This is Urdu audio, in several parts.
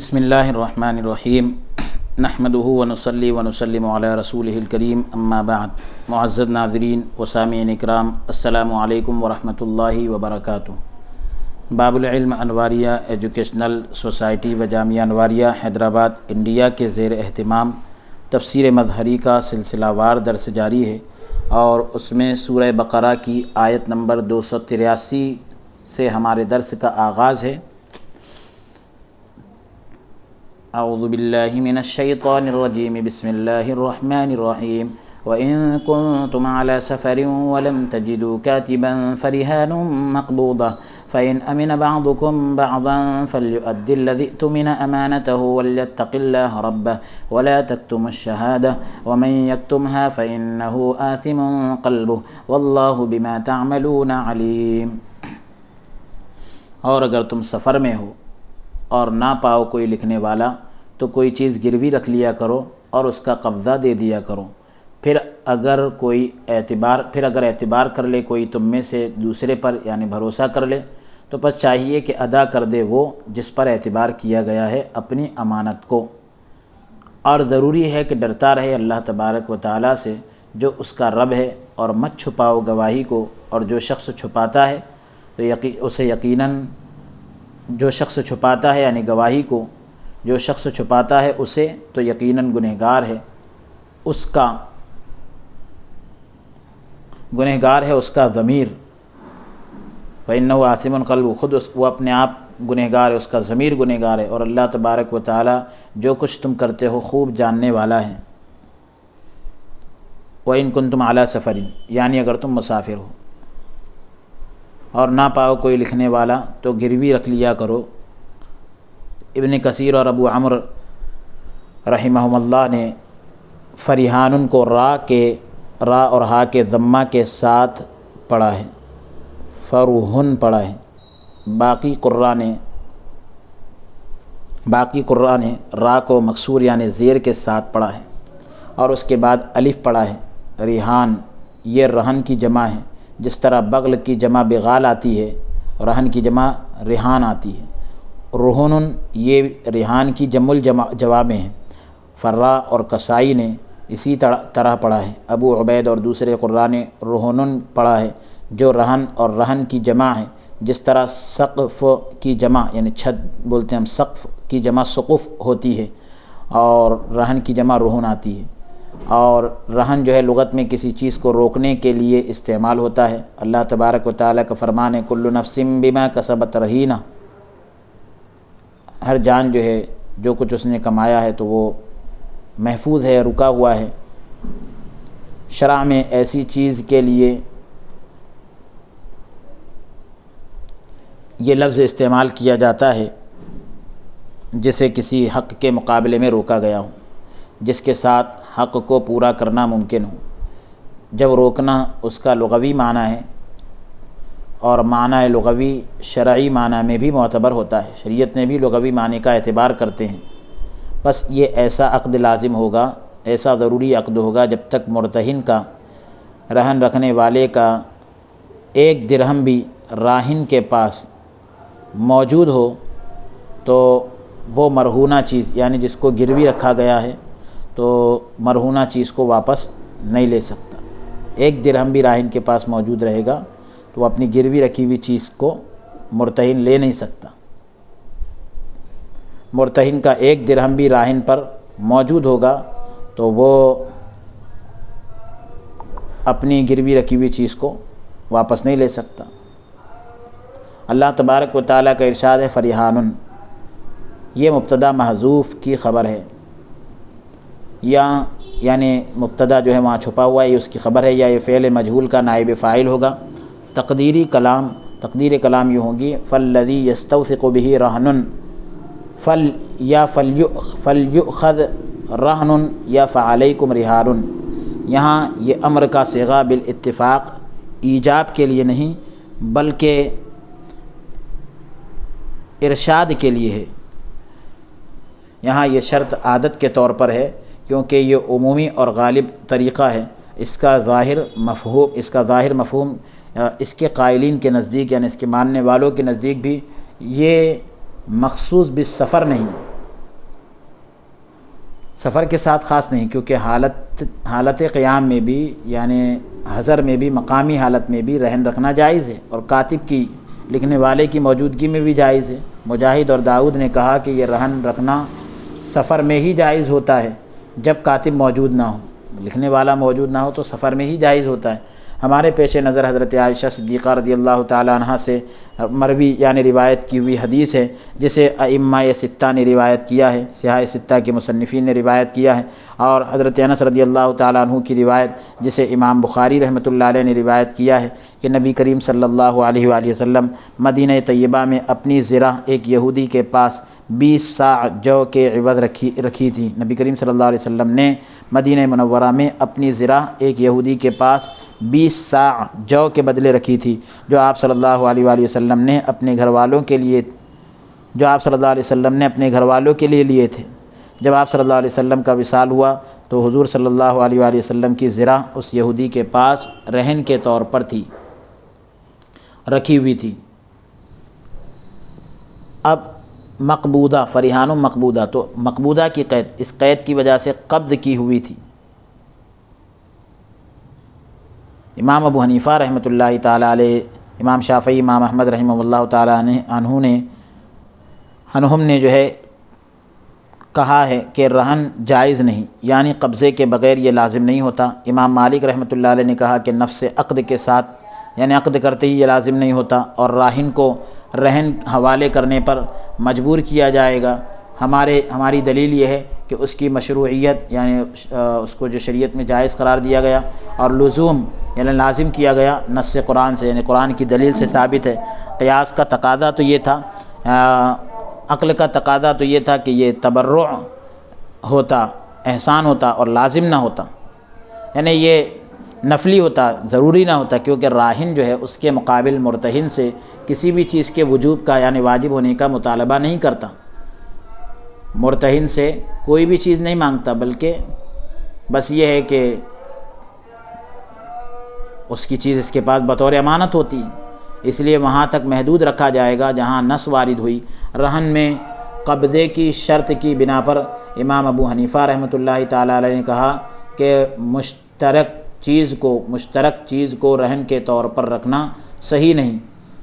بسم اللہ الرحمن الرحیم نحمدہ ونصلی ونسلم علی رسولہ الکریم اما بعد۔ معزز ناظرین و سامعین اکرام، السلام علیکم ورحمۃ اللہ وبرکاتہ۔ باب العلم انواریہ ایجوکیشنل سوسائٹی و جامعہ انواریہ حیدرآباد انڈیا کے زیر اہتمام تفسیر مظہری کا سلسلہ وار درس جاری ہے، اور اس میں سورہ بقرہ کی آیت نمبر 283 سے ہمارے درس کا آغاز ہے۔ اعوذ باللہ من الشیطان الرجیم، بسم اللہ الرحمن الرحیم۔ وَإِن كُنتُمْ عَلَى سَفَرٍ وَلَمْ تَجِدُوا كَاتِبًا فَرِهَانٌ مَّقْبُوضَةٌ فَإِنْ أَمِنَ بَعْضُكُمْ بَعْضًا فَلْيُؤَدِّ الَّذِي اؤْتُمِنَ أَمَانَتَهُ وَلْيَتَّقِ اللَّهَ رَبَّهُ وَلَا تَكْتُمُوا الشَّهَادَةَ وَمَن يَكْتُمْهَا فَإِنَّهُ آثِمٌ قَلْبُهُ وَاللَّهُ بِمَا تَعْمَلُونَ عَلِيمٌ۔ اور اگر تم سفر میں ہو اور نہ پاؤ کوئی لکھنے والا تو کوئی چیز گروی رکھ لیا کرو اور اس کا قبضہ دے دیا کرو۔ پھر اگر اعتبار کر لے کوئی تم میں سے دوسرے پر، یعنی بھروسہ کر لے، تو پس چاہیے کہ ادا کر دے وہ جس پر اعتبار کیا گیا ہے اپنی امانت کو، اور ضروری ہے کہ ڈرتا رہے اللہ تبارک و تعالیٰ سے جو اس کا رب ہے، اور مت چھپاؤ گواہی کو، اور جو شخص چھپاتا ہے یعنی گواہی کو، جو شخص چھپاتا ہے اسے تو یقیناً گنہگار ہے اس کا ضمیر۔ فَإِنَّهُ آثِمٌ قَلْبُهُ، خود وہ اپنے آپ گنہگار ہے، اس کا ضمیر گنہگار ہے، اور اللہ تبارک و تعالی جو کچھ تم کرتے ہو خوب جاننے والا ہے۔ وَإِن كُنتُمْ عَلَى سَفَرٍ، یعنی اگر تم مسافر ہو اور نہ پاؤ کوئی لکھنے والا تو گروی رکھ لیا کرو۔ ابن کثیر اور ابو عمر رحمہم اللہ نے فریحان کو را اور ہا کے ضمہ کے ساتھ پڑھا ہے، فروہن پڑھا ہے۔ باقی قراء نے را کو مکسور یعنی زیر کے ساتھ پڑھا ہے، اور اس کے بعد الف پڑھا ہے۔ ریحان یہ رہن کی جمع ہے، جس طرح بغل کی جمع بغال آتی ہے، رہن کی جمع ریحان آتی ہے۔ رہن یہ ریحان کی جمع الجوامع ہے۔ فرا اور کسائی نے اسی طرح پڑھا ہے۔ ابو عبید اور دوسرے قراء نے رہن پڑھا ہے، جو رہن اور رہن کی جمع ہے، جس طرح سقف کی جمع یعنی چھت بولتے ہیں ہم، سقف کی جمع سقف ہوتی ہے، اور رہن کی جمع رہن آتی ہے۔ اور رہن جو ہے لغت میں کسی چیز کو روکنے کے لیے استعمال ہوتا ہے۔ اللہ تبارک و تعالیٰ کا فرمان ہے کل نفس بما کسبت رہینہ، ہر جان جو ہے جو کچھ اس نے کمایا ہے تو وہ محفوظ ہے، رکا ہوا ہے۔ شرع میں ایسی چیز کے لیے یہ لفظ استعمال کیا جاتا ہے جسے کسی حق کے مقابلے میں روکا گیا ہو، جس کے ساتھ حق کو پورا کرنا ممکن ہو۔ جب روکنا اس کا لغوی معنی ہے، اور معنی لغوی شرعی معنی میں بھی معتبر ہوتا ہے، شریعت میں بھی لغوی معنی کا اعتبار کرتے ہیں، بس یہ ایسا عقد لازم ہوگا، ایسا ضروری عقد ہوگا جب تک مرتہن کا، رہن رکھنے والے کا 1 درہم بھی راہن کے پاس موجود ہو تو وہ مرہونہ چیز یعنی جس کو گروی رکھا گیا ہے تو مرہونہ چیز کو واپس نہیں لے سکتا۔ 1 درہم بھی راہن کے پاس موجود رہے گا تو وہ اپنی گروی رکھی ہوئی چیز کو مرتہن لے نہیں سکتا۔ مرتہن کا 1 درہم بھی راہن پر موجود ہوگا تو وہ اپنی گروی رکھی ہوئی چیز کو واپس نہیں لے سکتا۔ اللہ تبارک و تعالیٰ کا ارشاد ہے فریحان، یہ مبتدا محذوف کی خبر ہے، یعنی مبتدا جو ہے وہاں چھپا ہوا ہے، یہ اس کی خبر ہے، یا یہ فعل مجہول کا نائب فاعل ہوگا۔ تقدیر کلام یوں ہوگی فالذی یستوثق بہ رہن، فلیؤخذ رہن یا فعلیکم رہان۔ یہاں یہ امر کا صیغہ بالاتفاق ایجاب کے لیے نہیں بلکہ ارشاد کے لیے ہے۔ یہاں یہ شرط عادت کے طور پر ہے، کیونکہ یہ عمومی اور غالب طریقہ ہے۔ اس کا ظاہر مفہوم اس کے قائلین کے نزدیک یعنی اس کے ماننے والوں کے نزدیک بھی یہ مخصوص بالسفر نہیں، سفر کے ساتھ خاص نہیں، کیونکہ حالت قیام میں بھی یعنی حضر میں بھی، مقامی حالت میں بھی رہن رکھنا جائز ہے، اور کاتب کی، لکھنے والے کی موجودگی میں بھی جائز ہے۔ مجاہد اور داؤد نے کہا کہ یہ رہن رکھنا سفر میں ہی جائز ہوتا ہے جب کاتب موجود نہ ہو، لکھنے والا موجود نہ ہو تو سفر میں ہی جائز ہوتا ہے۔ ہمارے پیش نظر حضرت عائشہ صدیقہ رضی اللہ تعالی عنہا سے مروی یعنی روایت کی ہوئی حدیث ہے، جسے ائمہ ستہ نے روایت کیا ہے، صحاح ستہ کے مصنفین نے روایت کیا ہے، اور حضرت انس رضی اللہ تعالیٰ عنہ کی روایت جسے امام بخاری رحمۃ اللہ علیہ نے روایت کیا ہے کہ نبی کریم صلی اللہ علیہ وآلہ وسلم مدینہ طیبہ میں اپنی زرہ ایک یہودی کے پاس 20 صاع جو کے عوض رکھی تھی۔ نبی کریم صلی اللہ علیہ وسلم نے مدینہ منورہ میں اپنی زرہ ایک یہودی کے پاس 20 صاع جو کے بدلے رکھی تھی، جو آپ صلی اللہ علیہ وآلہ وسلم نے اپنے گھر والوں کے لیے لیے تھے۔ جب آپ صلی اللہ علیہ وسلم کا وصال ہوا تو حضور صلی اللہ علیہ وآلہ وسلم کی زرہ اس یہودی کے پاس رہن کے طور پر رکھی ہوئی تھی۔ اب مقبوضہ، فریحان مقبوضہ، تو مقبوضہ کی قید، اس قید کی وجہ سے قبض کی ہوئی تھی۔ امام ابو حنیفہ رحمۃ اللہ تعالیٰ علیہ، امام شافعی، امام احمد رحمہ اللہ تعالیٰ عنہم نے جو ہے کہا ہے کہ رہن جائز نہیں، یعنی قبضے کے بغیر یہ لازم نہیں ہوتا۔ امام مالک رحمۃ اللہ علیہ نے کہا کہ نفس عقد کے ساتھ، یعنی عقد کرتے ہی یہ لازم نہیں ہوتا، اور راہن کو رہن حوالے کرنے پر مجبور کیا جائے گا۔ ہماری دلیل یہ ہے کہ اس کی مشروعیت، یعنی اس کو جو شریعت میں جائز قرار دیا گیا، اور لزوم یعنی لازم کیا گیا نص قرآن سے، یعنی قرآن کی دلیل سے ثابت ہے۔ قیاس کا تقاضا تو یہ تھا، عقل کا تقاضا تو یہ تھا کہ یہ تبرع ہوتا، احسان ہوتا، اور لازم نہ ہوتا، یعنی یہ نفلی ہوتا، ضروری نہ ہوتا، کیونکہ راہن جو ہے اس کے مقابل مرتہن سے کسی بھی چیز کے وجوب کا یعنی واجب ہونے کا مطالبہ نہیں کرتا، مرتہن سے کوئی بھی چیز نہیں مانگتا، بلکہ بس یہ ہے کہ اس کی چیز اس کے پاس بطور امانت ہوتی ہے، اس لیے وہاں تک محدود رکھا جائے گا جہاں نص وارد ہوئی۔ رہن میں قبضے کی شرط کی بنا پر امام ابو حنیفہ رحمۃ اللہ تعالیٰ علیہ نے کہا کہ مشترک چیز کو رہن کے طور پر رکھنا صحیح نہیں،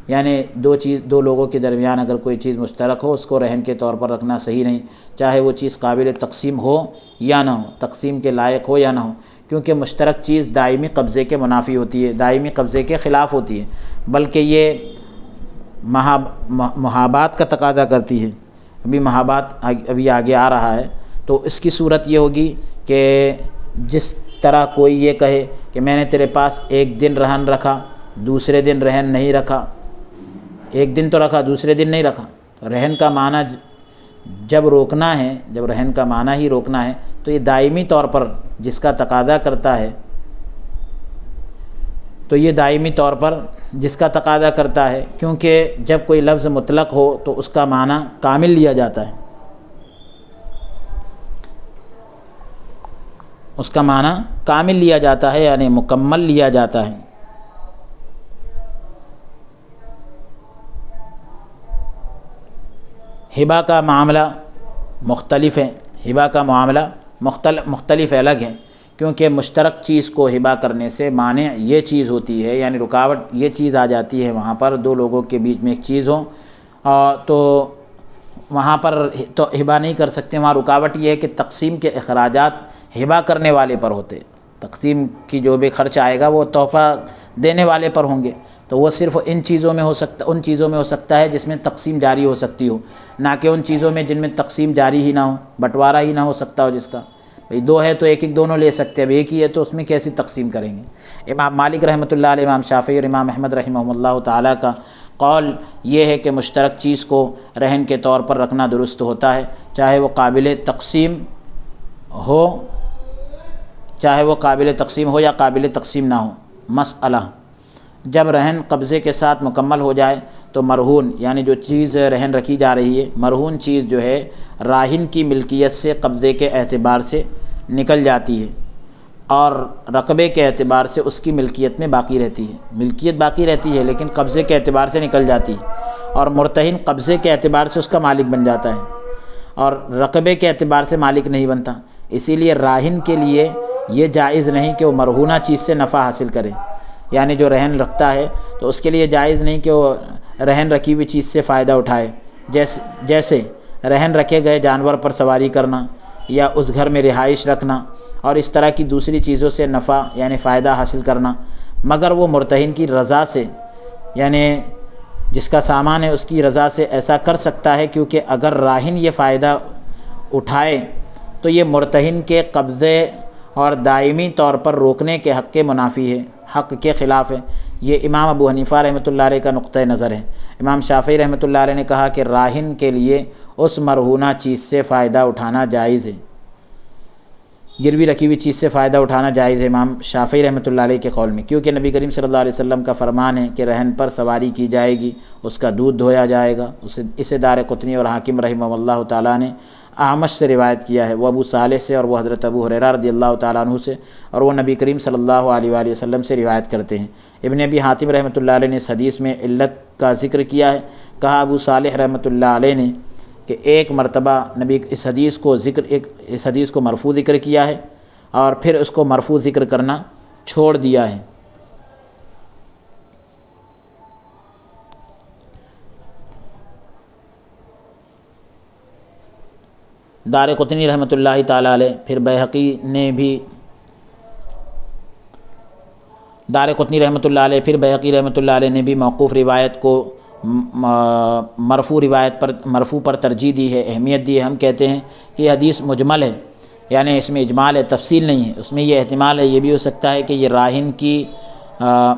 یعنی دو لوگوں کے درمیان اگر کوئی چیز مشترک ہو، اس کو رہن کے طور پر رکھنا صحیح نہیں، چاہے وہ چیز قابل تقسیم ہو یا نہ ہو، تقسیم کے لائق ہو یا نہ ہو، کیونکہ مشترک چیز دائمی قبضے کے منافی ہوتی ہے، دائمی قبضے کے خلاف ہوتی ہے، بلکہ یہ محابات کا تقاضا کرتی ہے۔ ابھی محابات ابھی آگے آ رہا ہے، تو اس کی صورت یہ ہوگی کہ جس طرح کوئی یہ کہے کہ میں نے تیرے پاس ایک دن رہن رکھا، دوسرے دن رہن نہیں رکھا، ایک دن تو رکھا دوسرے دن نہیں رکھا، تو رہن کا معنی جب روکنا ہے، جب رہن کا معنی ہی روکنا ہے، تو یہ دائمی طور پر جس کا تقاضا کرتا ہے، تو یہ دائمی طور پر جس کا تقاضا کرتا ہے، کیونکہ جب کوئی لفظ مطلق ہو تو اس کا معنی کامل لیا جاتا ہے، اس کا معنی کامل لیا جاتا ہے، یعنی مکمل لیا جاتا ہے۔ ہبہ کا معاملہ مختلف ہے، ہبہ کا معاملہ مختلف الگ ہے، کیونکہ مشترک چیز کو ہبہ کرنے سے مانع یہ چیز ہوتی ہے، یعنی رکاوٹ یہ چیز آ جاتی ہے، وہاں پر دو لوگوں کے بیچ میں ایک چیز ہو تو وہاں پر تو ہبہ نہیں کر سکتے، وہاں رکاوٹ یہ ہے کہ تقسیم کے اخراجات ہبہ کرنے والے پر ہوتے، تقسیم کی جو بھی خرچ آئے گا وہ تحفہ دینے والے پر ہوں گے، تو وہ صرف ان چیزوں میں ہو سکتا ہے جس میں تقسیم جاری ہو سکتی ہو، نہ کہ ان چیزوں میں جن میں تقسیم جاری ہی نہ ہو، بٹوارہ ہی نہ ہو سکتا ہو جس کا، بھئی دو ہے تو ایک دونوں لے سکتے ہیں، اب ایک ہی ہے تو اس میں کیسی تقسیم کریں گے۔ امام مالک رحمۃ اللہ علیہ، امام شافعی اور امام احمد رحمہ اللہ تعالیٰ کا قول یہ ہے کہ مشترک چیز کو رہن کے طور پر رکھنا درست ہوتا ہے، چاہے وہ قابل تقسیم ہو یا قابل تقسیم نہ ہو۔ مسئلہ، جب رہن قبضے کے ساتھ مکمل ہو جائے تو مرہون، یعنی جو چیز رہن رکھی جا رہی ہے، مرہون چیز جو ہے راہن کی ملکیت سے قبضے کے اعتبار سے نکل جاتی ہے، اور رقبے کے اعتبار سے اس کی ملکیت میں باقی رہتی ہے، ملکیت باقی رہتی ہے لیکن قبضے کے اعتبار سے نکل جاتی ہے، اور مرتہن قبضے کے اعتبار سے اس کا مالک بن جاتا ہے، اور رقبے کے اعتبار سے مالک نہیں بنتا۔ اسی لیے راہن کے لیے یہ جائز نہیں کہ وہ مرہونہ چیز سے نفع حاصل کرے، یعنی جو رہن رکھتا ہے تو اس کے لیے جائز نہیں کہ وہ رہن رکھی ہوئی چیز سے فائدہ اٹھائے، جیسے رہن رکھے گئے جانور پر سواری کرنا یا اس گھر میں رہائش رکھنا اور اس طرح کی دوسری چیزوں سے نفع یعنی فائدہ حاصل کرنا، مگر وہ مرتہن کی رضا سے، یعنی جس کا سامان ہے اس کی رضا سے ایسا کر سکتا ہے، کیونکہ اگر راہن یہ فائدہ اٹھائے تو یہ مرتہن کے قبضے اور دائمی طور پر روکنے کے حق کے منافی ہے، حق کے خلاف ہے۔ یہ امام ابو حنیفہ رحمۃ اللہ علیہ کا نقطہ نظر ہے۔ امام شافعی رحمۃ اللہ علیہ نے کہا کہ راہن کے لیے اس مرہونہ چیز سے فائدہ اٹھانا جائز ہے، گروی رکھی ہوئی چیز سے فائدہ اٹھانا جائز ہے امام شافعی رحمۃ اللہ علیہ کے قول میں، کیونکہ نبی کریم صلی اللہ علیہ وسلم کا فرمان ہے کہ رہن پر سواری کی جائے گی، اس کا دودھ دھویا جائے گا۔ اسے دارقطنی اور حاکم رحمہ اللہ تعالیٰ نے اعمش سے روایت کیا ہے، وہ ابو صالح سے اور وہ حضرت ابو ہریرہ رضی اللہ تعالیٰ عنہ سے، اور وہ نبی کریم صلی اللہ علیہ وآلہ وسلم سے روایت کرتے ہیں۔ ابن ابی حاتم رحمۃ اللہ علیہ نے اس حدیث میں علت کا ذکر کیا ہے، کہا ابو صالح رحمۃ اللہ علیہ نے کہ ایک مرتبہ نبی اس حدیث کو مرفوع ذکر کیا ہے اور پھر اس کو مرفوع ذکر کرنا چھوڑ دیا ہے۔ دارقطنی رحمۃ اللہ تعالیٰ علیہ، پھر بیہقی نے بھی دارقطنی رحمۃ اللہ علیہ، پھر بیہقی رحمۃ اللہ علیہ نے بھی موقوف روایت کو مرفوع پر ترجیح دی ہے، اہمیت دی ہے۔ ہم کہتے ہیں کہ یہ حدیث مجمل ہے، یعنی اس میں اجمال ہے، تفصیل نہیں ہے، اس میں یہ احتمال ہے، یہ بھی ہو سکتا ہے کہ یہ راہن کی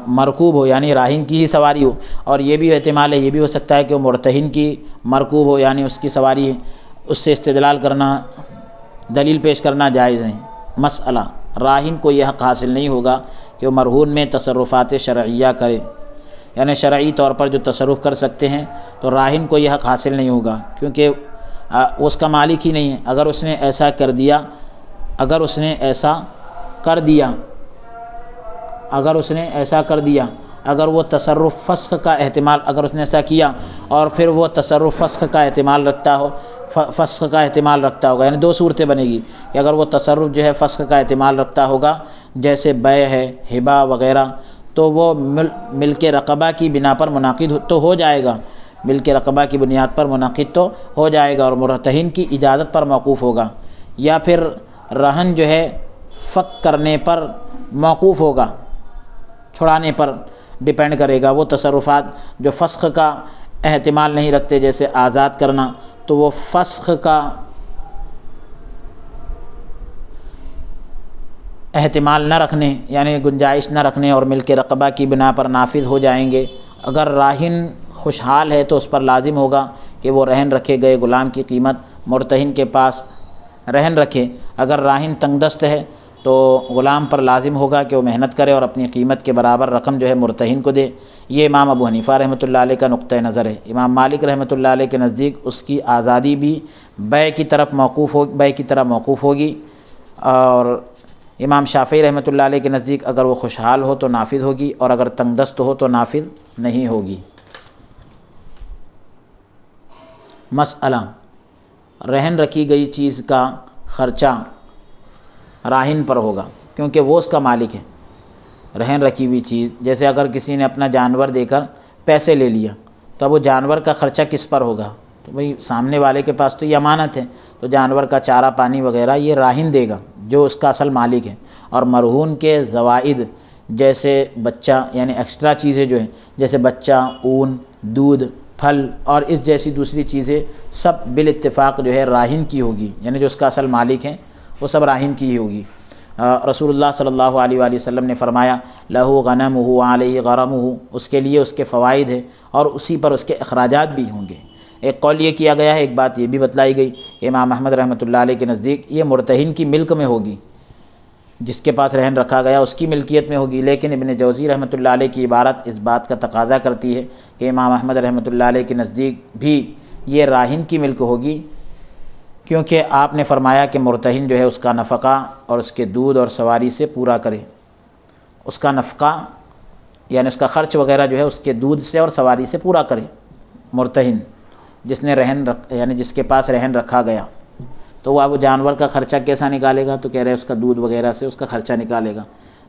مرکوب ہو، یعنی راہن کی ہی سواری ہو، اور یہ بھی احتمال ہے، یہ بھی ہو سکتا ہے کہ وہ مرتہن کی مرکوب ہو، یعنی اس کی سواری ہے۔ اس سے استدلال کرنا، دلیل پیش کرنا جائز نہیں۔ مسئلہ، راہن کو یہ حق حاصل نہیں ہوگا کہ وہ مرہون میں تصرفات شرعیہ کرے، یعنی شرعی طور پر جو تصرف کر سکتے ہیں تو راہن کو یہ حق حاصل نہیں ہوگا، کیونکہ اس کا مالک ہی نہیں ہے۔ اگر اس نے ایسا کر دیا اگر وہ تصرف فسخ کا احتمال، اگر اس نے ایسا کیا اور پھر وہ تصرف فسخ کا احتمال رکھتا ہوگا، یعنی دو صورتیں بنے گی کہ اگر وہ تصرف جو ہے فسخ کا احتمال رکھتا ہوگا، جیسے بیع ہے، ہبہ وغیرہ، تو وہ ملک رقبہ کی بنا پر منعقد تو ہو جائے گا، ملک رقبہ کی بنیاد پر منعقد تو ہو جائے گا اور مرتہن کی اجازت پر موقوف ہوگا، یا پھر رہن جو ہے فک کرنے پر موقوف ہوگا، چھڑانے پر ڈیپینڈ کرے گا۔ وہ تصرفات جو فسخ کا احتمال نہیں رکھتے، جیسے آزاد کرنا، تو وہ فسخ کا احتمال نہ رکھنے، یعنی گنجائش نہ رکھنے اور ملک رقبہ کی بنا پر نافذ ہو جائیں گے۔ اگر راہن خوشحال ہے تو اس پر لازم ہوگا کہ وہ رہن رکھے گئے غلام کی قیمت مرتہن کے پاس رہن رکھے۔ اگر راہن تنگ دست ہے تو غلام پر لازم ہوگا کہ وہ محنت کرے اور اپنی قیمت کے برابر رقم جو ہے مرتہن کو دے۔ یہ امام ابو حنیفہ رحمۃ اللہ علیہ کا نقطہ نظر ہے۔ امام مالک رحمۃ اللہ علیہ کے نزدیک اس کی آزادی بھی بیع کی طرف موقوف ہوگی، اور امام شافعی رحمۃ اللہ علیہ کے نزدیک اگر وہ خوشحال ہو تو نافذ ہوگی، اور اگر تنگ دست ہو تو نافذ نہیں ہوگی۔ مسئلہ، رہن رکھی گئی چیز کا خرچہ راہن پر ہوگا، کیونکہ وہ اس کا مالک ہے۔ رہن رکھی ہوئی چیز، جیسے اگر کسی نے اپنا جانور دے کر پیسے لے لیا تو اب وہ جانور کا خرچہ کس پر ہوگا؟ تو بھئی سامنے والے کے پاس تو یہ امانت ہے، تو جانور کا چارہ پانی وغیرہ یہ راہن دے گا جو اس کا اصل مالک ہے۔ اور مرہون کے زوائد جیسے بچہ، یعنی ایکسٹرا چیزیں جو ہیں، جیسے بچہ، اون، دودھ، پھل اور اس جیسی دوسری چیزیں، سب بالاتفاق جو ہے راہن کی ہوگی، یعنی جو اس کا اصل مالک ہے وہ سب راہن کی ہی ہوگی۔ رسول اللہ صلی اللہ علیہ وآلہ وسلم نے فرمایا، لہو غنمہ علیہ غرمہ، اس کے لیے اس کے فوائد ہیں اور اسی پر اس کے اخراجات بھی ہوں گے۔ ایک قول یہ کیا گیا ہے، ایک بات یہ بھی بتلائی گئی کہ امام احمد رحمۃ اللہ علیہ کے نزدیک یہ مرتہن کی ملک میں ہوگی، جس کے پاس رہن رکھا گیا اس کی ملکیت میں ہوگی، لیکن ابن جوزی رحمۃ اللہ علیہ کی عبارت اس بات کا تقاضا کرتی ہے کہ امام احمد رحمۃ اللہ علیہ کے نزدیک بھی یہ راہن کی ملک ہوگی، کیونکہ آپ نے فرمایا کہ مرتہن جو ہے اس کا نفقہ اور اس کے دودھ اور سواری سے پورا کرے۔ اس کا نفقہ یعنی اس کا خرچ وغیرہ جو ہے اس کے دودھ سے اور سواری سے پورا کرے مرتہن، جس نے یعنی جس کے پاس رہن رکھا گیا۔ تو وہ جانور کا خرچہ کیسا نکالے گا؟ تو کہہ رہے اس کا دودھ وغیرہ سے اس کا خرچہ نکالے گا۔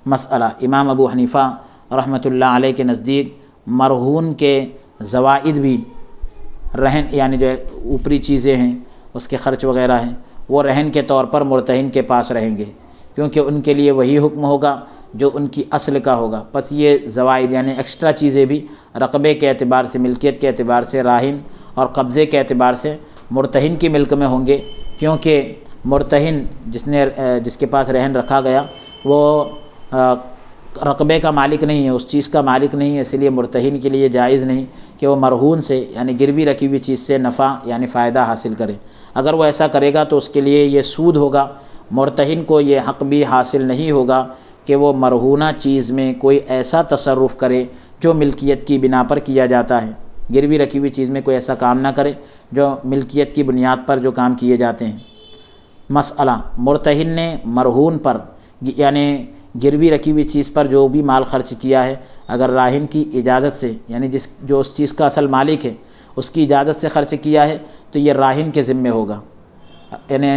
مسئلہ امام ابو حنیفہ رحمۃ اللہ علیہ کے نزدیک مرہون کے زوائد بھی رہن یعنی جو اوپری چیزیں ہیں اس کے خرچ وغیرہ ہیں وہ رہن کے طور پر مرتہن کے پاس رہیں گے، کیونکہ ان کے لیے وہی حکم ہوگا جو ان کی اصل کا ہوگا۔ پس یہ زوائد یعنی ایکسٹرا چیزیں بھی رقبے کے اعتبار سے، ملکیت کے اعتبار سے راہن اور قبضے کے اعتبار سے مرتہن کی ملک میں ہوں گے، کیونکہ مرتہن جس کے پاس رہن رکھا گیا وہ رقبے کا مالک نہیں ہے، اس چیز کا مالک نہیں ہے، اس لیے مرتہن کے لیے جائز نہیں کہ وہ مرہون سے یعنی گروی رکھی ہوئی چیز سے نفع یعنی فائدہ حاصل کرے۔ اگر وہ ایسا کرے گا تو اس کے لیے یہ سود ہوگا، مرتہن کو یہ حق بھی حاصل نہیں ہوگا کہ وہ مرہونہ چیز میں کوئی ایسا تصرف کرے جو ملکیت کی بنا پر کیا جاتا ہے، گروی رکھی ہوئی چیز میں کوئی ایسا کام نہ کرے جو ملکیت کی بنیاد پر جو کام کیے جاتے ہیں۔ مسئلہ مرتہن نے مرہون پر یعنی گروی رکھی ہوئی چیز پر جو بھی مال خرچ کیا ہے، اگر راہن کی اجازت سے یعنی جو اس چیز کا اصل مالک ہے اس کی اجازت سے خرچ کیا ہے تو یہ راہن کے ذمے ہوگا، یعنی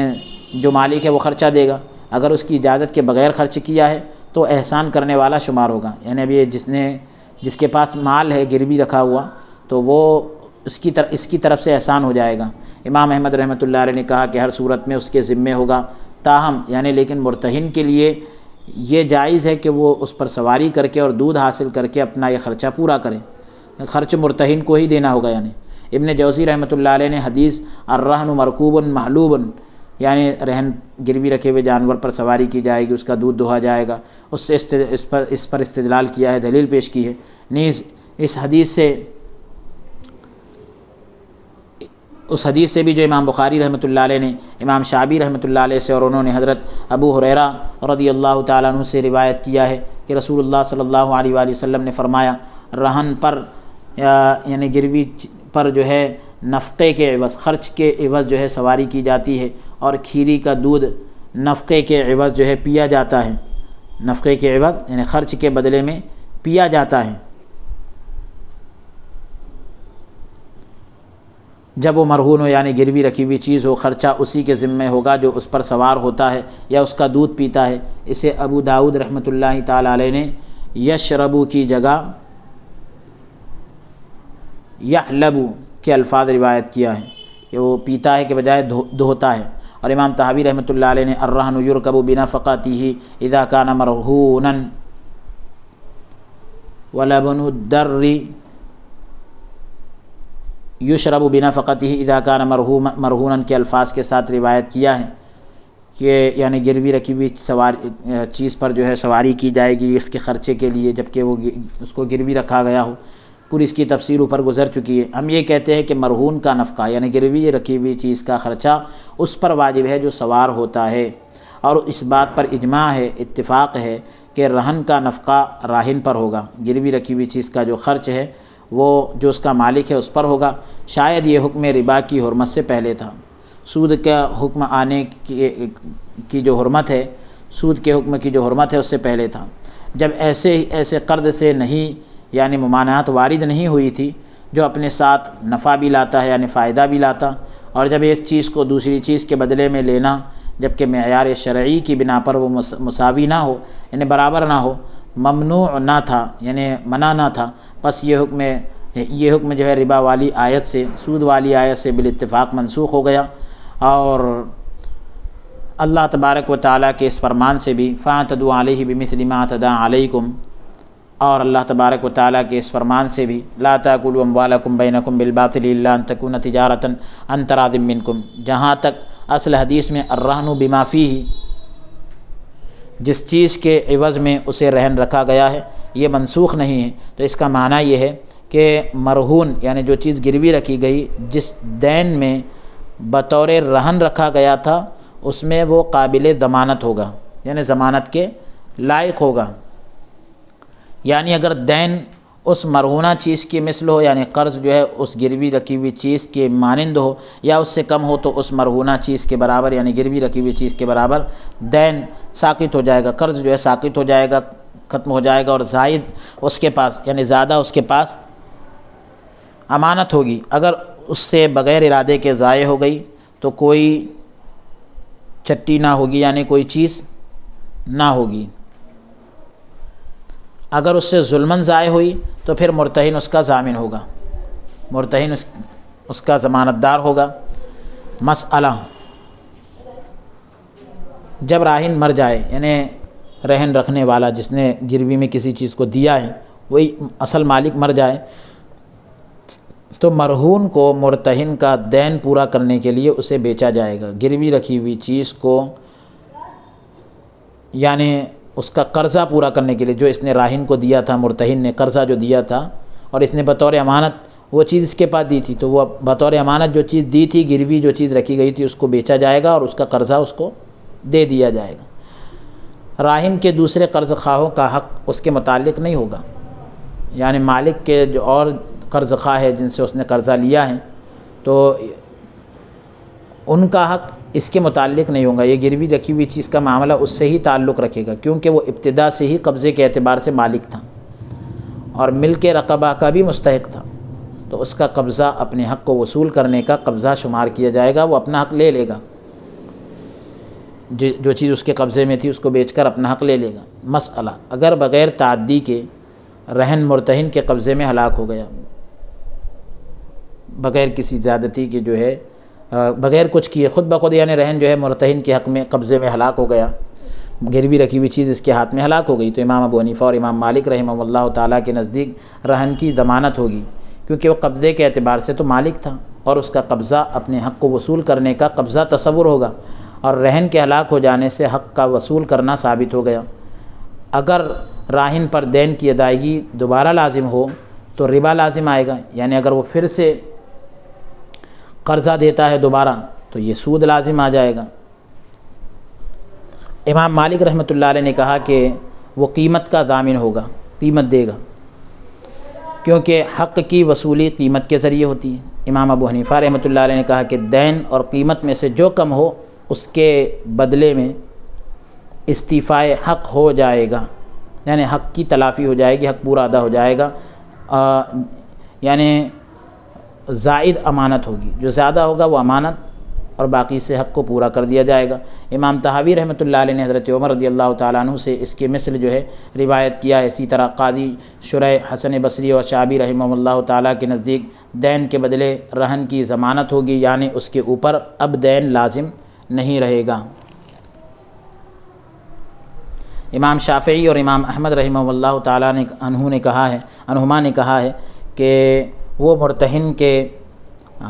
جو مالک ہے وہ خرچہ دے گا۔ اگر اس کی اجازت کے بغیر خرچ کیا ہے تو احسان کرنے والا شمار ہوگا، یعنی ابھی جس کے پاس مال ہے گروی رکھا ہوا تو وہ اس کی طرف سے احسان ہو جائے گا۔ امام احمد رحمۃ اللہ علیہ نے کہا کہ ہر صورت میں اس کے ذمے ہوگا، تاہم یعنی لیکن مرتہن کے لیے یہ جائز ہے کہ وہ اس پر سواری کر کے اور دودھ حاصل کر کے اپنا یہ خرچہ پورا کرے، خرچ مرتہن کو ہی دینا ہوگا۔ یعنی ابن جوزی رحمۃ اللہ علیہ نے حدیث الرہن مرکوب محلوب یعنی رہن گروی رکھے ہوئے جانور پر سواری کی جائے گی، اس کا دودھ دہا جائے گا، اس سے اس پر استدلال کیا ہے، دلیل پیش کی ہے۔ نیز اس حدیث سے بھی جو امام بخاری رحمۃ اللہ علیہ نے امام شعبی رحمۃ اللہ علیہ سے اور انہوں نے حضرت ابو ہریرہ رضی اللہ تعالیٰ عنہ سے روایت کیا ہے کہ رسول اللہ صلی اللہ علیہ وآلہ وسلم نے فرمایا رہن پر یعنی گروی پر جو ہے نفقے کے عوض خرچ کے عوض جو ہے سواری کی جاتی ہے، اور کھیری کا دودھ نفقے کے عوض جو ہے پیا جاتا ہے، نفقے کے عوض یعنی خرچ کے بدلے میں پیا جاتا ہے۔ جب وہ مرہون ہو یعنی گروی رکھی ہوئی چیز ہو، خرچہ اسی کے ذمہ ہوگا جو اس پر سوار ہوتا ہے یا اس کا دودھ پیتا ہے۔ اسے ابو داؤد رحمۃ اللہ تعالی علیہ نے یشربو کی جگہ یحلبو کے الفاظ روایت کیا ہے کہ وہ پیتا ہے کے بجائے دھوتا ہے۔ اور امام طحاوی رحمۃ اللہ علیہ نے الرہن یرکب بنفقتہ اذا کان مرہونا ولبن الدر یشرب بنفقتہ اذا کان مرہونا کے الفاظ کے ساتھ روایت کیا ہے کہ یعنی گروی رکھی ہوئی چیز پر جو ہے سواری کی جائے گی اس کے خرچے کے لیے، جبکہ وہ اس کو گروی رکھا گیا ہو۔ پوری اس کی تفصیل اوپر گزر چکی ہے۔ ہم یہ کہتے ہیں کہ مرہون کا نفقہ یعنی گروی رکھی ہوئی چیز کا خرچہ اس پر واجب ہے جو سوار ہوتا ہے، اور اس بات پر اجماع ہے، اتفاق ہے کہ رہن کا نفقہ راہن پر ہوگا، گروی رکھی ہوئی چیز کا جو خرچ ہے وہ جو اس کا مالک ہے اس پر ہوگا۔ شاید یہ حکم ربا کی حرمت سے پہلے تھا، سود کا حکم آنے کی جو حرمت ہے، سود کے حکم کی جو حرمت ہے اس سے پہلے تھا، جب ایسے قرض سے نہیں یعنی ممانعت وارد نہیں ہوئی تھی جو اپنے ساتھ نفع بھی لاتا ہے یعنی فائدہ بھی لاتا، اور جب ایک چیز کو دوسری چیز کے بدلے میں لینا جبکہ معیار شرعی کی بنا پر وہ مساوی نہ ہو یعنی برابر نہ ہو، ممنوع نہ تھا یعنی منع نہ تھا، پس یہ حکم جو ہے ربا والی آیت سے، سود والی آیت سے بالاتفاق منسوخ ہو گیا، اور اللہ تبارک و تعالیٰ کے اس فرمان سے بھی فَاعْتَدُوا عَلَيْهِ بِمِثْلِ مَا اعْتَدَىٰ عَلَيْكُمْ، اور اللہ تبارک و تعالیٰ کے اس فرمان سے بھی لَا تَأْكُلُوا أَمْوَالَكُمْ بَيْنَكُمْ بِالْبَاطِلِ إِلَّا أَن تَكُونَ تِجَارَةً عَن تَرَاضٍ مِّنكُمْ، جہاں تک اصل حدیث میں الرہن بما فیہ جس چیز کے عوض میں اسے رہن رکھا گیا ہے یہ منسوخ نہیں ہے، تو اس کا معنی یہ ہے کہ مرہون یعنی جو چیز گروی رکھی گئی جس دین میں بطور رہن رکھا گیا تھا اس میں وہ قابل ضمانت ہوگا یعنی ضمانت کے لائق ہوگا، یعنی اگر دین اس مرہونہ چیز کی مثل ہو یعنی قرض جو ہے اس گروی رکھی ہوئی چیز کے مانند ہو یا اس سے کم ہو تو اس مرہونہ چیز کے برابر یعنی گروی رکھی ہوئی چیز کے برابر دین ساقط ہو جائے گا، قرض جو ہے ساقط ہو جائے گا، ختم ہو جائے گا، اور زائد اس کے پاس یعنی زیادہ اس کے پاس امانت ہوگی۔ اگر اس سے بغیر ارادے کے ضائع ہو گئی تو کوئی چٹی نہ ہوگی یعنی کوئی چیز نہ ہوگی۔ اگر اس سے ظلماً ضائع ہوئی تو پھر مرتہن اس کا ضامن ہوگا، مرتہن اس کا ضمانت دار ہوگا۔ مسئلہ، جب راہن مر جائے یعنی رہن رکھنے والا جس نے گروی میں کسی چیز کو دیا ہے وہی اصل مالک مر جائے تو مرہون کو مرتہن کا دین پورا کرنے کے لیے اسے بیچا جائے گا۔ گروی رکھی ہوئی چیز کو یعنی اس کا قرضہ پورا کرنے کے لیے جو اس نے راہن کو دیا تھا، مرتہن نے قرضہ جو دیا تھا اور اس نے بطور امانت وہ چیز اس کے پاس دی تھی، تو وہ بطور امانت جو چیز دی تھی، گروی جو چیز رکھی گئی تھی، اس کو بیچا جائے گا اور اس کا قرضہ اس کو دے دیا جائے گا۔ راہن کے دوسرے قرض خواہوں کا حق اس کے متعلق نہیں ہوگا، یعنی مالک کے جو اور قرض خواہ ہے جن سے اس نے قرضہ لیا ہے تو ان کا حق اس کے متعلق نہیں ہوگا۔ یہ گروی رکھی ہوئی چیز کا معاملہ اس سے ہی تعلق رکھے گا کیونکہ وہ ابتدا سے ہی قبضے کے اعتبار سے مالک تھا اور ملک رقبہ کا بھی مستحق تھا، تو اس کا قبضہ اپنے حق کو وصول کرنے کا قبضہ شمار کیا جائے گا، وہ اپنا حق لے لے گا، جو چیز اس کے قبضے میں تھی اس کو بیچ کر اپنا حق لے لے گا۔ مسئلہ، اگر بغیر تعدی کے رہن مرتہن کے قبضے میں ہلاک ہو گیا، بغیر کسی زیادتی کے جو ہے بغیر کچھ کیے خود بخود یعنی رہن جو ہے مرتہن کے حق میں قبضے میں ہلاک ہو گیا، گروی رکھی ہوئی چیز اس کے ہاتھ میں ہلاک ہو گئی، تو امام ابو حنیفہ اور امام مالک رحمہ اللہ تعالیٰ کے نزدیک رہن کی ضمانت ہوگی کیونکہ وہ قبضے کے اعتبار سے تو مالک تھا اور اس کا قبضہ اپنے حق کو وصول کرنے کا قبضہ تصور ہوگا اور رہن کے ہلاک ہو جانے سے حق کا وصول کرنا ثابت ہو گیا۔ اگر راہن پر دین کی ادائیگی دوبارہ لازم ہو تو ربا لازم آئے گا، یعنی اگر وہ پھر سے قرضہ دیتا ہے دوبارہ تو یہ سود لازم آ جائے گا۔ امام مالک رحمۃ اللہ علیہ نے کہا کہ وہ قیمت کا ضامن ہوگا، قیمت دے گا کیونکہ حق کی وصولی قیمت کے ذریعے ہوتی ہے۔ امام ابو حنیفہ رحمۃ اللہ علیہ نے کہا کہ دین اور قیمت میں سے جو کم ہو اس کے بدلے میں استیفائے حق ہو جائے گا، یعنی حق کی تلافی ہو جائے گی، حق پورا ادا ہو جائے گا، یعنی زائد امانت ہوگی، جو زیادہ ہوگا وہ امانت اور باقی سے حق کو پورا کر دیا جائے گا۔ امام طحاوی رحمۃ اللہ علیہ نے حضرت عمر رضی اللہ تعالیٰ عنہ سے اس کے مثل جو ہے روایت کیا ہے۔ اسی طرح قاضی شریح، حسن بصری اور شعبی رحمہ اللہ تعالیٰ کے نزدیک دین کے بدلے رہن کی ضمانت ہوگی، یعنی اس کے اوپر اب دین لازم نہیں رہے گا۔ امام شافعی اور امام احمد رحمہ اللہ تعالیٰ عنہما نے کہا ہے کہ وہ مرتہن کے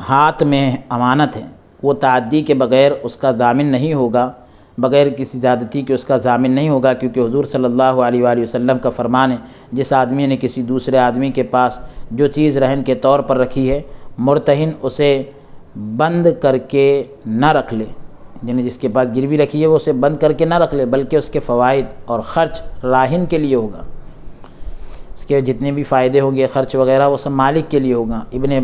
ہاتھ میں امانت ہے، وہ تعدی کے بغیر اس کا ضامن نہیں ہوگا، بغیر کسی زیادتی کے اس کا ضامن نہیں ہوگا، کیونکہ حضور صلی اللہ علیہ وآلہ وسلم کا فرمان ہے جس آدمی نے کسی دوسرے آدمی کے پاس جو چیز رہن کے طور پر رکھی ہے مرتہن اسے بند کر کے نہ رکھ لے، یعنی جس کے پاس گروی رکھی ہے وہ اسے بند کر کے نہ رکھ لے بلکہ اس کے فوائد اور خرچ راہن کے لیے ہوگا، اس کے جتنے بھی فائدے ہوں گے خرچ وغیرہ وہ سب مالک کے لیے ہوگا۔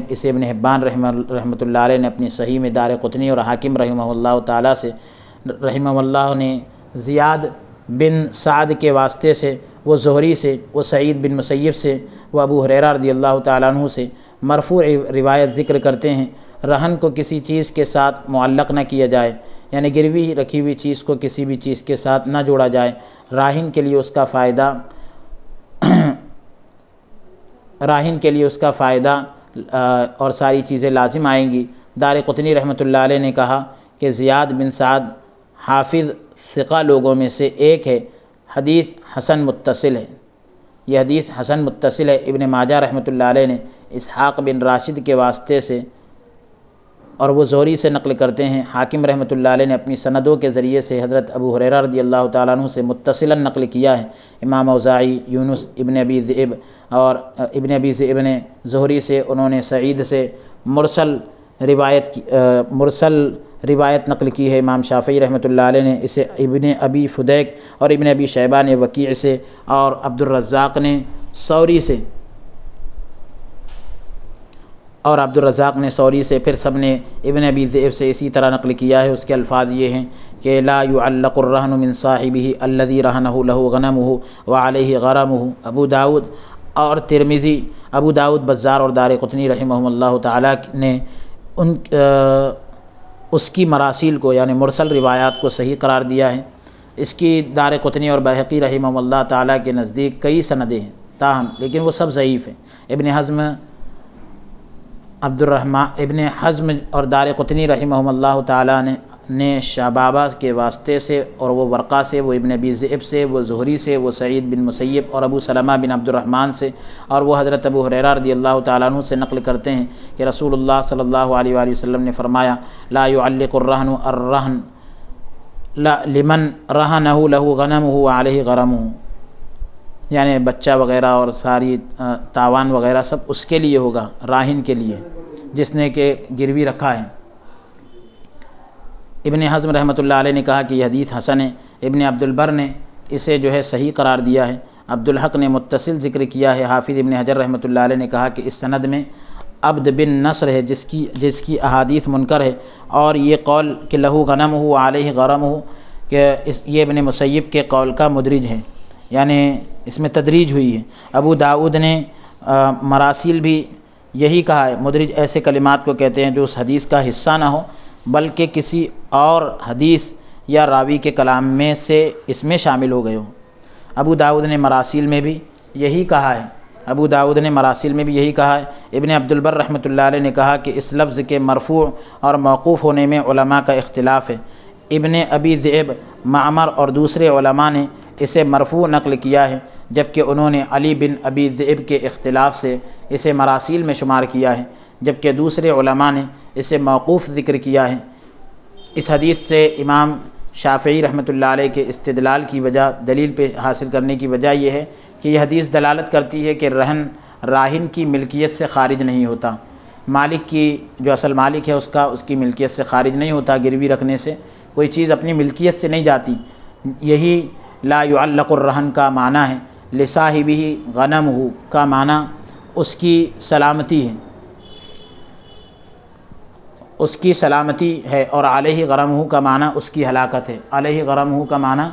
اسے ابن حبان رحمۃ اللہ علیہ نے اپنی صحیح میں دارقطنی اور حاکم رحمہ اللہ تعالیٰ سے رحمہ اللہ نے زیاد بن سعد کے واسطے سے، وہ زہری سے، وہ سعید بن مسیب سے، وہ ابو ہریرہ رضی اللہ تعالیٰ عنہ سے مرفوع روایت ذکر کرتے ہیں، رہن کو کسی چیز کے ساتھ معلق نہ کیا جائے، یعنی گروی رکھی ہوئی چیز کو کسی بھی چیز کے ساتھ نہ جوڑا جائے، راہن کے لیے اس کا فائدہ اور ساری چیزیں لازم آئیں گی۔ دارقطنی رحمۃ اللہ علیہ نے کہا کہ زیاد بن سعد حافظ ثقہ لوگوں میں سے ایک ہے، حدیث حسن متصل ہے، یہ حدیث حسن متصل ہے۔ ابن ماجہ رحمۃ اللہ علیہ نے اسحاق بن راشد کے واسطے سے اور وہ زہری سے نقل کرتے ہیں، حاکم رحمۃ اللہ علیہ نے اپنی سندوں کے ذریعے سے حضرت ابو ہریرہ رضی اللہ تعالیٰ عنہ سے متصلا نقل کیا ہے۔ امام اوزاعی، یونس ابن ابی ذئب اور ابن ابی ذئب نے زہری سے، انہوں نے سعید سے مرسل روایت نقل کی ہے۔ امام شافعی رحمۃ اللہ علیہ نے اسے ابن ابی فدیک اور ابن ابی شیبہ نے وکیع سے اور عبد الرزاق نے ثوری سے پھر سب نے ابن ابی ذئب سے اسی طرح نقل کیا ہے۔ اس کے الفاظ یہ ہیں کہ لا يعلق الرهن من صاحبه الذي رهنه له غنمه وعليه غرمه۔ ابو داؤد اور ترمذی، ابو داؤد، بزار اور دارقطنی رحمہم اللہ تعالیٰ نے اس کی مراسیل کو یعنی مرسل روایات کو صحیح قرار دیا ہے۔ اس کی دارقطنی اور بہقی رحمہ اللہ تعالیٰ کے نزدیک کئی سندیں ہیں تاہم لیکن وہ سب ضعیف ہیں۔ ابن حزم اور دارقطنی رحمہ اللہ تعالیٰ نے شابابہ کے واسطے سے اور وہ ورقہ سے، وہ ابن ابی ذئب سے، وہ زہری سے، وہ سعید بن مسیب اور ابو سلمہ بن عبد الرحمن سے اور وہ حضرت ابو ہریرہ رضی اللہ تعالیٰ عنہ سے نقل کرتے ہیں کہ رسول اللہ صلی اللہ علیہ وآلہ وسلم نے فرمایا لا يعلق الرہن الرہن لمن رہنہ لہ غنمہ وعلیہ غرمہ، یعنی بچہ وغیرہ اور ساری تاوان وغیرہ سب اس کے لیے ہوگا، راہن کے لیے جس نے کہ گروی رکھا ہے۔ ابن حزم رحمۃ اللہ علیہ نے کہا کہ یہ حدیث حسن ہے۔ ابن عبد البر نے اسے جو ہے صحیح قرار دیا ہے۔ عبدالحق نے متصل ذکر کیا ہے۔ حافظ ابن حجر رحمۃ اللہ علیہ نے کہا کہ اس سند میں عبد بن نصر ہے جس کی احادیث منکر ہے، اور یہ قول کہ لہو غنم ہو علیہ غرم ہو کہ یہ ابن مسیب کے قول کا مدرج ہے، یعنی اس میں تدریج ہوئی ہے۔ ابو داؤد نے مراسیل بھی یہی کہا ہے، مدرج ایسے کلمات کو کہتے ہیں جو اس حدیث کا حصہ نہ ہو بلکہ کسی اور حدیث یا راوی کے کلام میں سے اس میں شامل ہو گئے ہوں۔ ابو داؤد نے مراسیل میں بھی یہی کہا ہے۔ ابن عبد البر رحمۃ اللہ علیہ نے کہا کہ اس لفظ کے مرفوع اور موقوف ہونے میں علماء کا اختلاف ہے۔ ابن ابی ذئب، معمر اور دوسرے علماء نے اسے مرفوع نقل کیا ہے، جبکہ انہوں نے علی بن ابی ذئب کے اختلاف سے اسے مراسیل میں شمار کیا ہے، جبکہ دوسرے علماء نے اسے موقوف ذکر کیا ہے۔ اس حدیث سے امام شافعی رحمۃ اللہ علیہ کے استدلال کی وجہ، دلیل پہ حاصل کرنے کی وجہ یہ ہے کہ یہ حدیث دلالت کرتی ہے کہ رہن راہن کی ملکیت سے خارج نہیں ہوتا، مالک کی جو اصل مالک ہے اس کی ملکیت سے خارج نہیں ہوتا، گروی رکھنے سے کوئی چیز اپنی ملکیت سے نہیں جاتی۔ یہی لا يعلق الرہن کا معنی ہے۔ لصاحبہ غنمہ کا معنی اس کی سلامتی ہے، اس کی سلامتی ہے، اور علیہ غرمہ کا معنی اس کی ہلاکت ہے۔ علیہ غرمہ کا معنی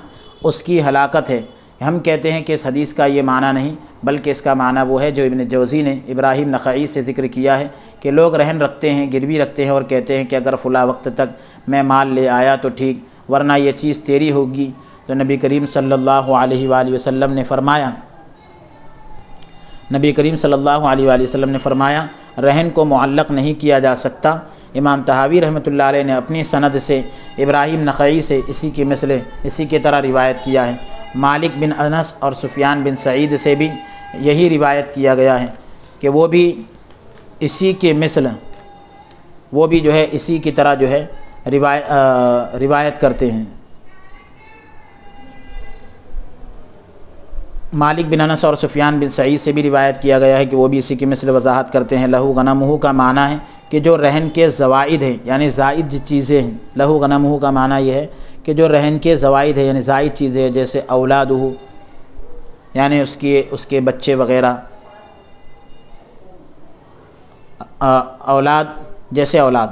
اس کی ہلاکت ہے۔ ہم کہتے ہیں کہ اس حدیث کا یہ معنی نہیں بلکہ اس کا معنی وہ ہے جو ابن جوزی نے ابراہیم نخعی سے ذکر کیا ہے کہ لوگ رہن رکھتے ہیں، گروی رکھتے ہیں اور کہتے ہیں کہ اگر فلاں وقت تک میں مال لے آیا تو ٹھیک، ورنہ یہ چیز تیری ہوگی۔ تو نبی کریم صلی اللہ علیہ وآلہ وسلم نے فرمایا رہن کو معلق نہیں کیا جا سکتا۔ امام طحاوی رحمۃ اللہ علیہ نے اپنی سند سے ابراہیم نخعی سے اسی کی طرح روایت کیا ہے۔ مالک بن انس اور سفیان بن سعید سے بھی یہی روایت کیا گیا ہے کہ وہ بھی اسی کے مثل، وہ بھی جو ہے اسی کی طرح جو ہے روایت کرتے ہیں۔ مالک بن انس اور سفیان بن سعید سے بھی روایت کیا گیا ہے کہ وہ بھی اسی کی مثل وضاحت کرتے ہیں۔ لہو غنمہ کا معنی ہے کہ جو رہن کے زوائد ہیں، یعنی زائد چیزیں ہیں۔ لہو غنمہ کا معنی یہ ہے کہ جو رہن کے زوائد ہیں یعنی زائد چیزیں ہیں، جیسے اولادہ، یعنی اس کے بچے وغیرہ، اولاد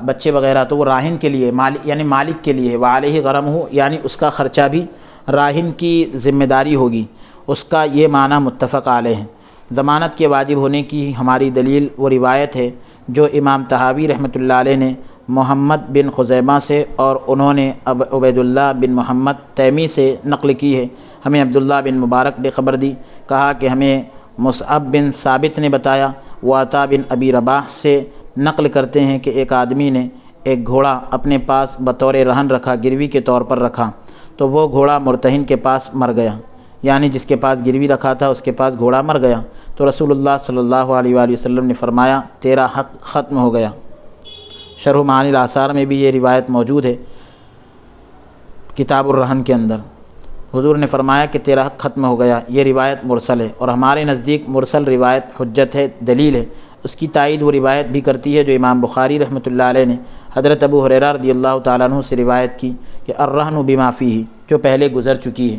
بچے وغیرہ، تو وہ راہن کے لیے یعنی مالک کے لیے ہے۔ وعلیہ غرمہ یعنی اس کا خرچہ بھی راہن کی ذمہ داری ہوگی، اس کا یہ معنی متفق علیہ ہے۔ ضمانت کے واجب ہونے کی ہماری دلیل وہ روایت ہے جو امام طحاوی رحمۃ اللہ علیہ نے محمد بن خزیمہ سے اور انہوں نے عبید اللہ بن محمد تیمی سے نقل کی ہے۔ ہمیں عبداللہ بن مبارک نے خبر دی، کہا کہ ہمیں مصعب بن ثابت نے بتایا، وہ عطا بن ابی رباح سے نقل کرتے ہیں کہ ایک آدمی نے ایک گھوڑا اپنے پاس بطور رہن رکھا، گروی کے طور پر رکھا، تو وہ گھوڑا مرتہن کے پاس مر گیا، یعنی جس کے پاس گروی رکھا تھا اس کے پاس گھوڑا مر گیا۔ تو رسول اللہ صلی اللہ علیہ وآلہ وسلم نے فرمایا تیرا حق ختم ہو گیا۔ شرح معانی الآثار میں بھی یہ روایت موجود ہے کتاب الرہن کے اندر۔ حضور نے فرمایا کہ تیرا حق ختم ہو گیا۔ یہ روایت مرسل ہے، اور ہمارے نزدیک مرسل روایت حجت ہے، دلیل ہے۔ اس کی تائید وہ روایت بھی کرتی ہے جو امام بخاری رحمۃ اللہ علیہ نے حضرت ابو ہریرہ رضی اللہ تعالیٰ عنہ سے روایت کی کہ الرہن بما فیہ، جو پہلے گزر چکی ہے۔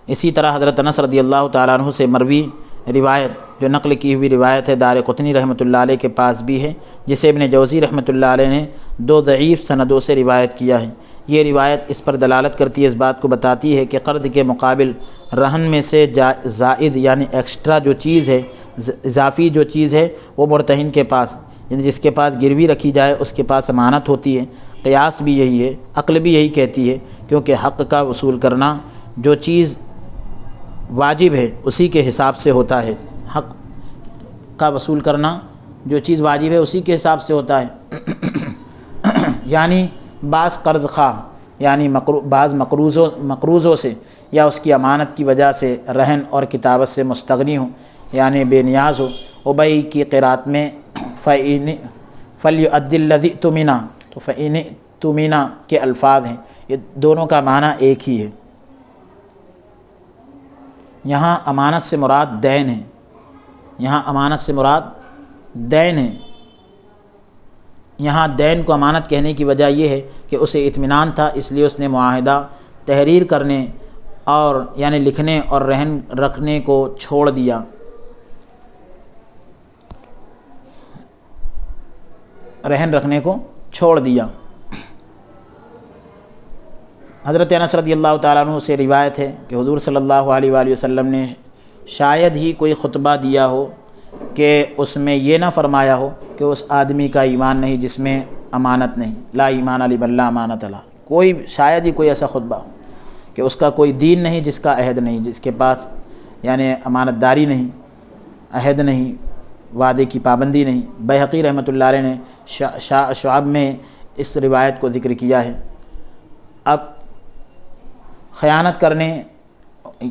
اسی طرح حضرت انس رضی اللہ تعالیٰ عنہ سے مروی روایت جو نقل کی ہوئی روایت ہے دارقطنی رحمۃ اللہ علیہ کے پاس بھی ہے، جسے ابن جوزی رحمۃ اللہ علیہ نے 2 ضعیف سندوں سے روایت کیا ہے۔ یہ روایت اس پر دلالت کرتی ہے، اس بات کو بتاتی ہے کہ قرض کے مقابل رہن میں سے زائد یعنی ایکسٹرا جو چیز ہے، اضافی جو چیز ہے وہ مرتہن کے پاس، یعنی جس کے پاس گروی رکھی جائے اس کے پاس امانت ہوتی ہے۔ قیاس بھی یہی ہے، عقل بھی یہی کہتی ہے، کیونکہ حق کا وصول کرنا جو چیز واجب ہے اسی کے حساب سے ہوتا ہے، حق کا وصول کرنا جو چیز واجب ہے اسی کے حساب سے ہوتا ہے۔ یعنی بعض قرض خواہ یعنی بعض مقروضوں سے یا اس کی امانت کی وجہ سے رہن اور کتابت سے مستغنی ہوں یعنی بے نیاز ہو۔ ابئی کی قرات میں فَلْيُؤَدِّ الَّذِي اؤْتُمِنَ، تو فَإِنِ اؤْتُمِنَ کے الفاظ ہیں، یہ دونوں کا معنی ایک ہی ہے۔ یہاں امانت سے مراد دین ہے، یہاں امانت سے مراد دین ہے۔ یہاں دین کو امانت کہنے کی وجہ یہ ہے کہ اسے اطمینان تھا، اس لیے اس نے معاہدہ تحریر کرنے اور یعنی لکھنے اور رہن رکھنے کو چھوڑ دیا۔ رہن رکھنے کو چھوڑ دیا۔ حضرت انس رضی اللہ تعالیٰ عنہ سے روایت ہے کہ حضور صلی اللہ علیہ وآلہ وسلم نے شاید ہی کوئی خطبہ دیا ہو کہ اس میں یہ نہ فرمایا ہو کہ اس آدمی کا ایمان نہیں جس میں امانت نہیں، لا ایمان لمن لا امانۃ لہ۔ کوئی شاید ہی کوئی ایسا خطبہ ہو کہ اس کا کوئی دین نہیں، جس کا عہد نہیں، جس کے پاس یعنی امانت داری نہیں، عہد نہیں، وعدے کی پابندی نہیں۔ بیہقی رحمۃ اللہ علیہ نے شعب میں اس روایت کو ذکر کیا ہے۔ اب خیانت کرنے،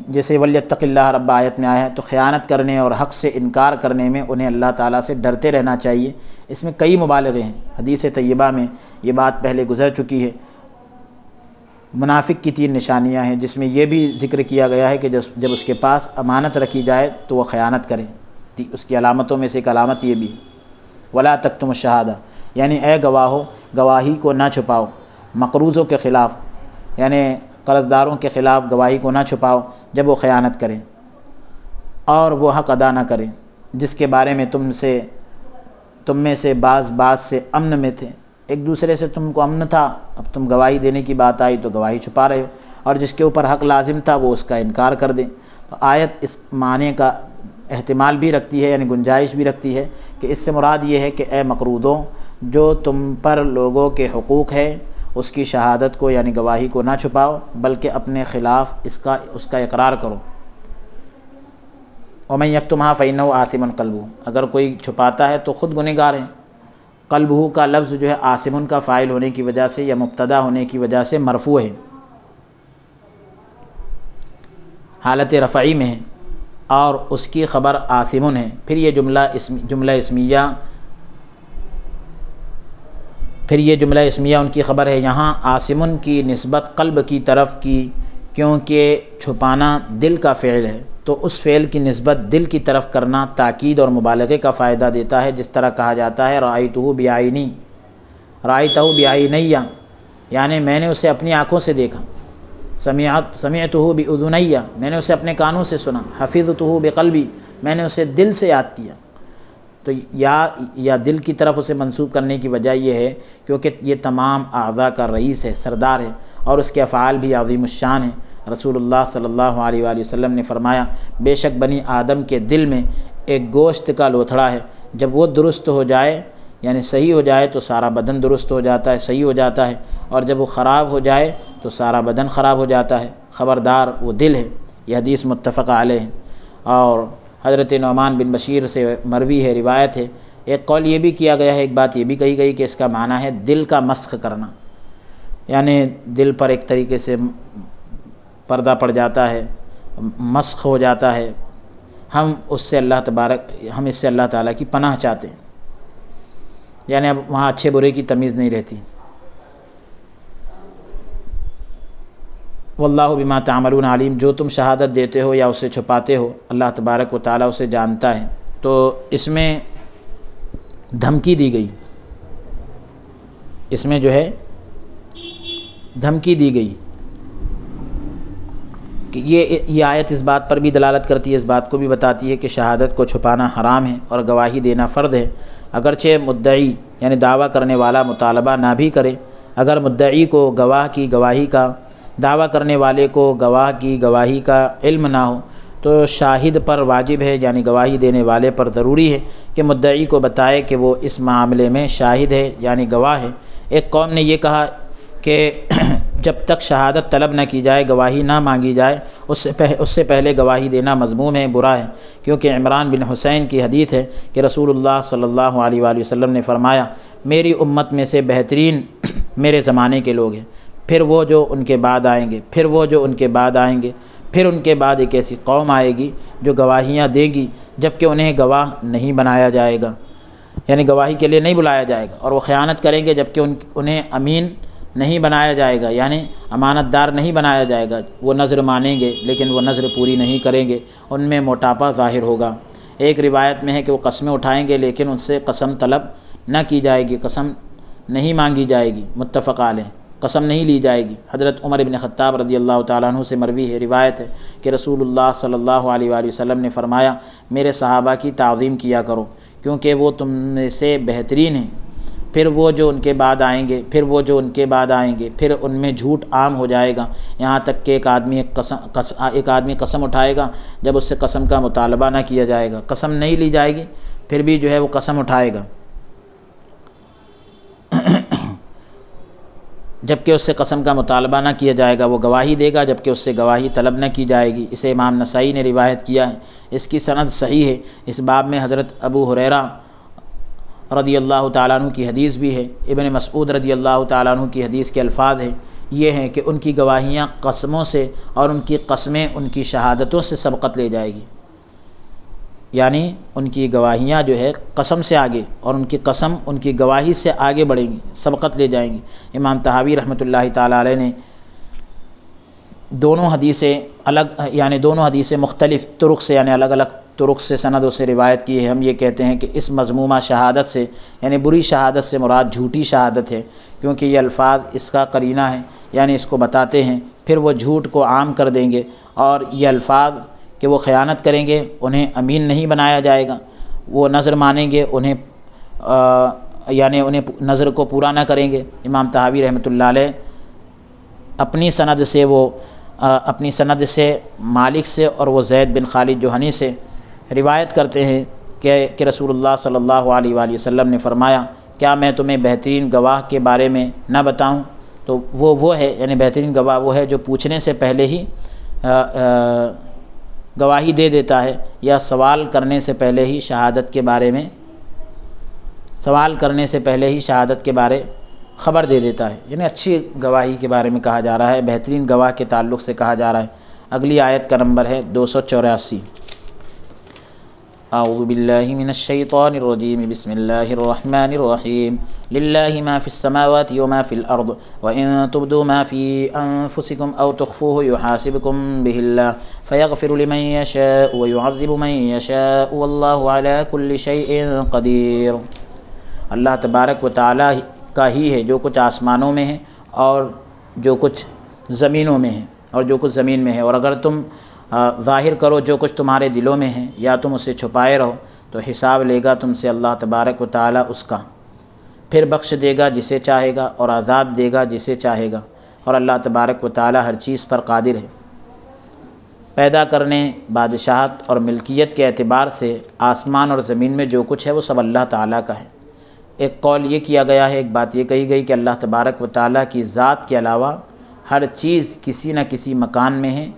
جیسے وَلْيَتَّقِ اللَّهَ رب آیت میں آیا ہے، تو خیانت کرنے اور حق سے انکار کرنے میں انہیں اللہ تعالیٰ سے ڈرتے رہنا چاہیے۔ اس میں کئی مبالغے ہیں، حدیث طیبہ میں یہ بات پہلے گزر چکی ہے۔ منافق کی 3 نشانیاں ہیں، جس میں یہ بھی ذکر کیا گیا ہے کہ جب اس کے پاس امانت رکھی جائے تو وہ خیانت کرے۔ اس کی علامتوں میں سے ایک علامت یہ بھی، وَلَا تَكْتُمُوا الشَّهَادَةَ، یعنی اے گواہو گواہی کو نہ چھپاؤ۔ مقروضوں کے خلاف یعنی قرض داروں کے خلاف گواہی کو نہ چھپاؤ جب وہ خیانت کریں اور وہ حق ادا نہ کریں جس کے بارے میں تم میں سے بعض سے امن میں تھے۔ ایک دوسرے سے تم کو امن تھا، اب تم گواہی دینے کی بات آئی تو گواہی چھپا رہے ہو، اور جس کے اوپر حق لازم تھا وہ اس کا انکار کر دیں۔ تو آیت اس معنی کا احتمال بھی رکھتی ہے، یعنی گنجائش بھی رکھتی ہے کہ اس سے مراد یہ ہے کہ اے مقروضوں، جو تم پر لوگوں کے حقوق ہے اس کی شہادت کو یعنی گواہی کو نہ چھپاؤ، بلکہ اپنے خلاف اس کا اقرار کرو۔ وَمَن يَكْتُمْهَا فَإِنَّهُ آثِمٌ قَلْبُهُ، اگر کوئی چھپاتا ہے تو خود گنہگار ہے۔ قلبہ کا لفظ جو ہے آثم کا فاعل ہونے کی وجہ سے یا مبتدا ہونے کی وجہ سے مرفوع ہے، حالت رفعی میں ہے، اور اس کی خبر آثم ہے۔ پھر یہ جملہ اسمیہ ان کی خبر ہے۔ یہاں آثم کی نسبت قلب کی طرف کی، کیونکہ چھپانا دل کا فعل ہے، تو اس فعل کی نسبت دل کی طرف کرنا تاکید اور مبالغے کا فائدہ دیتا ہے۔ جس طرح کہا جاتا ہے رأیتہ بعینی، رأیتہ بعینی، یعنی میں نے اسے اپنی آنکھوں سے دیکھا۔ سمعتہ بأذنی، میں نے اسے اپنے کانوں سے سنا۔ حفظتہ بقلبی، میں نے اسے دل سے یاد کیا۔ تو یا دل کی طرف اسے منسوب کرنے کی وجہ یہ ہے کیونکہ یہ تمام اعضاء کا رئیس ہے، سردار ہے، اور اس کے افعال بھی عظیم الشان ہیں۔ رسول اللہ صلی اللہ علیہ وآلہ وسلم نے فرمایا، بے شک بنی آدم کے دل میں ایک گوشت کا لوتھڑا ہے، جب وہ درست ہو جائے یعنی صحیح ہو جائے تو سارا بدن درست ہو جاتا ہے، صحیح ہو جاتا ہے، اور جب وہ خراب ہو جائے تو سارا بدن خراب ہو جاتا ہے۔ خبردار وہ دل ہے۔ یہ حدیث متفق علیہ ہے، اور حضرت نعمان بن بشیر سے مروی ہے، روایت ہے۔ ایک قول یہ بھی کیا گیا ہے، ایک بات یہ بھی کہی گئی کہ اس کا معنی ہے دل کا مسخ کرنا، یعنی دل پر ایک طریقے سے پردہ پڑ جاتا ہے، مسخ ہو جاتا ہے۔ ہم اس سے اللہ تعالیٰ کی پناہ چاہتے ہیں، یعنی اب وہاں اچھے برے کی تمیز نہیں رہتی۔ واللہ بما تعملون علیم، جو تم شہادت دیتے ہو یا اسے چھپاتے ہو اللہ تبارک و تعالیٰ اسے جانتا ہے۔ تو اس میں دھمکی دی گئی، اس میں جو ہے دھمکی دی گئی کہ یہ آیت اس بات پر بھی دلالت کرتی ہے، اس بات کو بھی بتاتی ہے کہ شہادت کو چھپانا حرام ہے اور گواہی دینا فرض ہے، اگرچہ مدعی یعنی دعویٰ کرنے والا مطالبہ نہ بھی کرے۔ اگر مدعی کو گواہ کی گواہی کا، دعویٰ کرنے والے کو گواہ کی گواہی کا علم نہ ہو تو شاہد پر واجب ہے، یعنی گواہی دینے والے پر ضروری ہے کہ مدعی کو بتائے کہ وہ اس معاملے میں شاہد ہے یعنی گواہ ہے۔ ایک قوم نے یہ کہا کہ جب تک شہادت طلب نہ کی جائے، گواہی نہ مانگی جائے، اس سے پہلے گواہی دینا مذموم ہے، برا ہے، کیونکہ عمران بن حسین کی حدیث ہے کہ رسول اللہ صلی اللہ علیہ وآلہ وسلم نے فرمایا، میری امت میں سے بہترین میرے زمانے کے لوگ ہیں، پھر وہ جو ان کے بعد آئیں گے، پھر وہ جو ان کے بعد آئیں گے، پھر ان کے بعد ایک ایسی قوم آئے گی جو گواہیاں دے گی جبکہ انہیں گواہ نہیں بنایا جائے گا، یعنی گواہی کے لیے نہیں بلایا جائے گا، اور وہ خیانت کریں گے جبکہ انہیں امین نہیں بنایا جائے گا، یعنی امانت دار نہیں بنایا جائے گا۔ وہ نذر مانیں گے لیکن وہ نذر پوری نہیں کریں گے، ان میں موٹاپا ظاہر ہوگا۔ ایک روایت میں ہے کہ وہ قسمیں اٹھائیں گے لیکن ان سے قسم طلب نہ کی جائے گی، قسم نہیں مانگی جائے گی، متفق علیہ، قسم نہیں لی جائے گی۔ حضرت عمر بن خطاب رضی اللہ تعالیٰ عنہ سے مروی ہے، روایت ہے کہ رسول اللہ صلی اللہ علیہ وآلہ وسلم نے فرمایا، میرے صحابہ کی تعظیم کیا کرو کیونکہ وہ تم میں سے بہترین ہیں، پھر وہ جو ان کے بعد آئیں گے، پھر وہ جو ان کے بعد آئیں گے، پھر ان میں جھوٹ عام ہو جائے گا، یہاں تک کہ ایک آدمی قسم اٹھائے گا جب اس سے قسم کا مطالبہ نہ کیا جائے گا، قسم نہیں لی جائے گی پھر بھی جو ہے وہ قسم اٹھائے گا جبکہ اس سے قسم کا مطالبہ نہ کیا جائے گا، وہ گواہی دے گا جبکہ اس سے گواہی طلب نہ کی جائے گی۔ اسے امام نسائی نے روایت کیا ہے، اس کی سند صحیح ہے۔ اس باب میں حضرت ابو ہریرہ رضی اللہ تعالیٰ عنہ کی حدیث بھی ہے، ابن مسعود رضی اللہ تعالیٰ عنہ کی حدیث کے الفاظ ہیں، یہ ہیں کہ ان کی گواہیاں قسموں سے اور ان کی قسمیں ان کی شہادتوں سے سبقت لے جائے گی، یعنی ان کی گواہیاں جو ہے قسم سے آگے اور ان کی قسم ان کی گواہی سے آگے بڑھیں گی، سبقت لے جائیں گی۔ امام طحاوی رحمۃ اللہ تعالیٰ علیہ نے دونوں حدیثیں مختلف طرق سے یعنی الگ الگ طرق سے سندوں سے روایت کی ہے۔ ہم یہ کہتے ہیں کہ اس مذمومہ شہادت سے یعنی بری شہادت سے مراد جھوٹی شہادت ہے، کیونکہ یہ الفاظ اس کا قرینہ ہے، یعنی اس کو بتاتے ہیں، پھر وہ جھوٹ کو عام کر دیں گے، اور یہ الفاظ کہ وہ خیانت کریں گے، انہیں امین نہیں بنایا جائے گا، وہ نذر مانیں گے، انہیں نذر کو پورا نہ کریں گے۔ امام طحاوی رحمۃ اللہ علیہ اپنی سند سے مالک سے اور وہ زید بن خالد جوہنی سے روایت کرتے ہیں کہ رسول اللہ صلی اللہ علیہ وآلہ وسلم نے فرمایا، کیا میں تمہیں بہترین گواہ کے بارے میں نہ بتاؤں؟ تو وہ ہے، یعنی بہترین گواہ وہ ہے جو پوچھنے سے پہلے ہی گواہی دے دیتا ہے، یا سوال کرنے سے پہلے ہی شہادت کے بارے خبر دے دیتا ہے، یعنی اچھی گواہی کے بارے میں کہا جا رہا ہے، بہترین گواہ کے تعلق سے کہا جا رہا ہے۔ اگلی آیت کا نمبر ہے 284۔ اعوذ باللہ من الشیطان الرجیم، بسم اللہ الرحمن الرحیم، للہ ما فی السماوات وما فی الارض وان تبدوا ما فی انفسکم او تخفوه یحاسبکم به اللہ فیغفر لمن یشاء ویعذب من یشاء واللہ علی کل شیء قدیر۔ اللہ تبارک و تعالی کا ہی ہے جو کچھ آسمانوں میں ہے اور جو کچھ زمینوں میں ہے اور جو کچھ زمین میں ہے، اور اگر تم ظاہر کرو جو کچھ تمہارے دلوں میں ہے یا تم اسے چھپائے رہو تو حساب لے گا تم سے اللہ تبارک و تعالی اس کا، پھر بخش دے گا جسے چاہے گا اور عذاب دے گا جسے چاہے گا، اور اللہ تبارک و تعالی ہر چیز پر قادر ہے۔ پیدا کرنے، بادشاہت اور ملکیت کے اعتبار سے آسمان اور زمین میں جو کچھ ہے وہ سب اللہ تعالیٰ کا ہے۔ ایک قول یہ کیا گیا ہے، ایک بات یہ کہی گئی کہ اللہ تبارک و تعالیٰ کی ذات کے علاوہ ہر چیز کسی نہ کسی مکان میں ہے،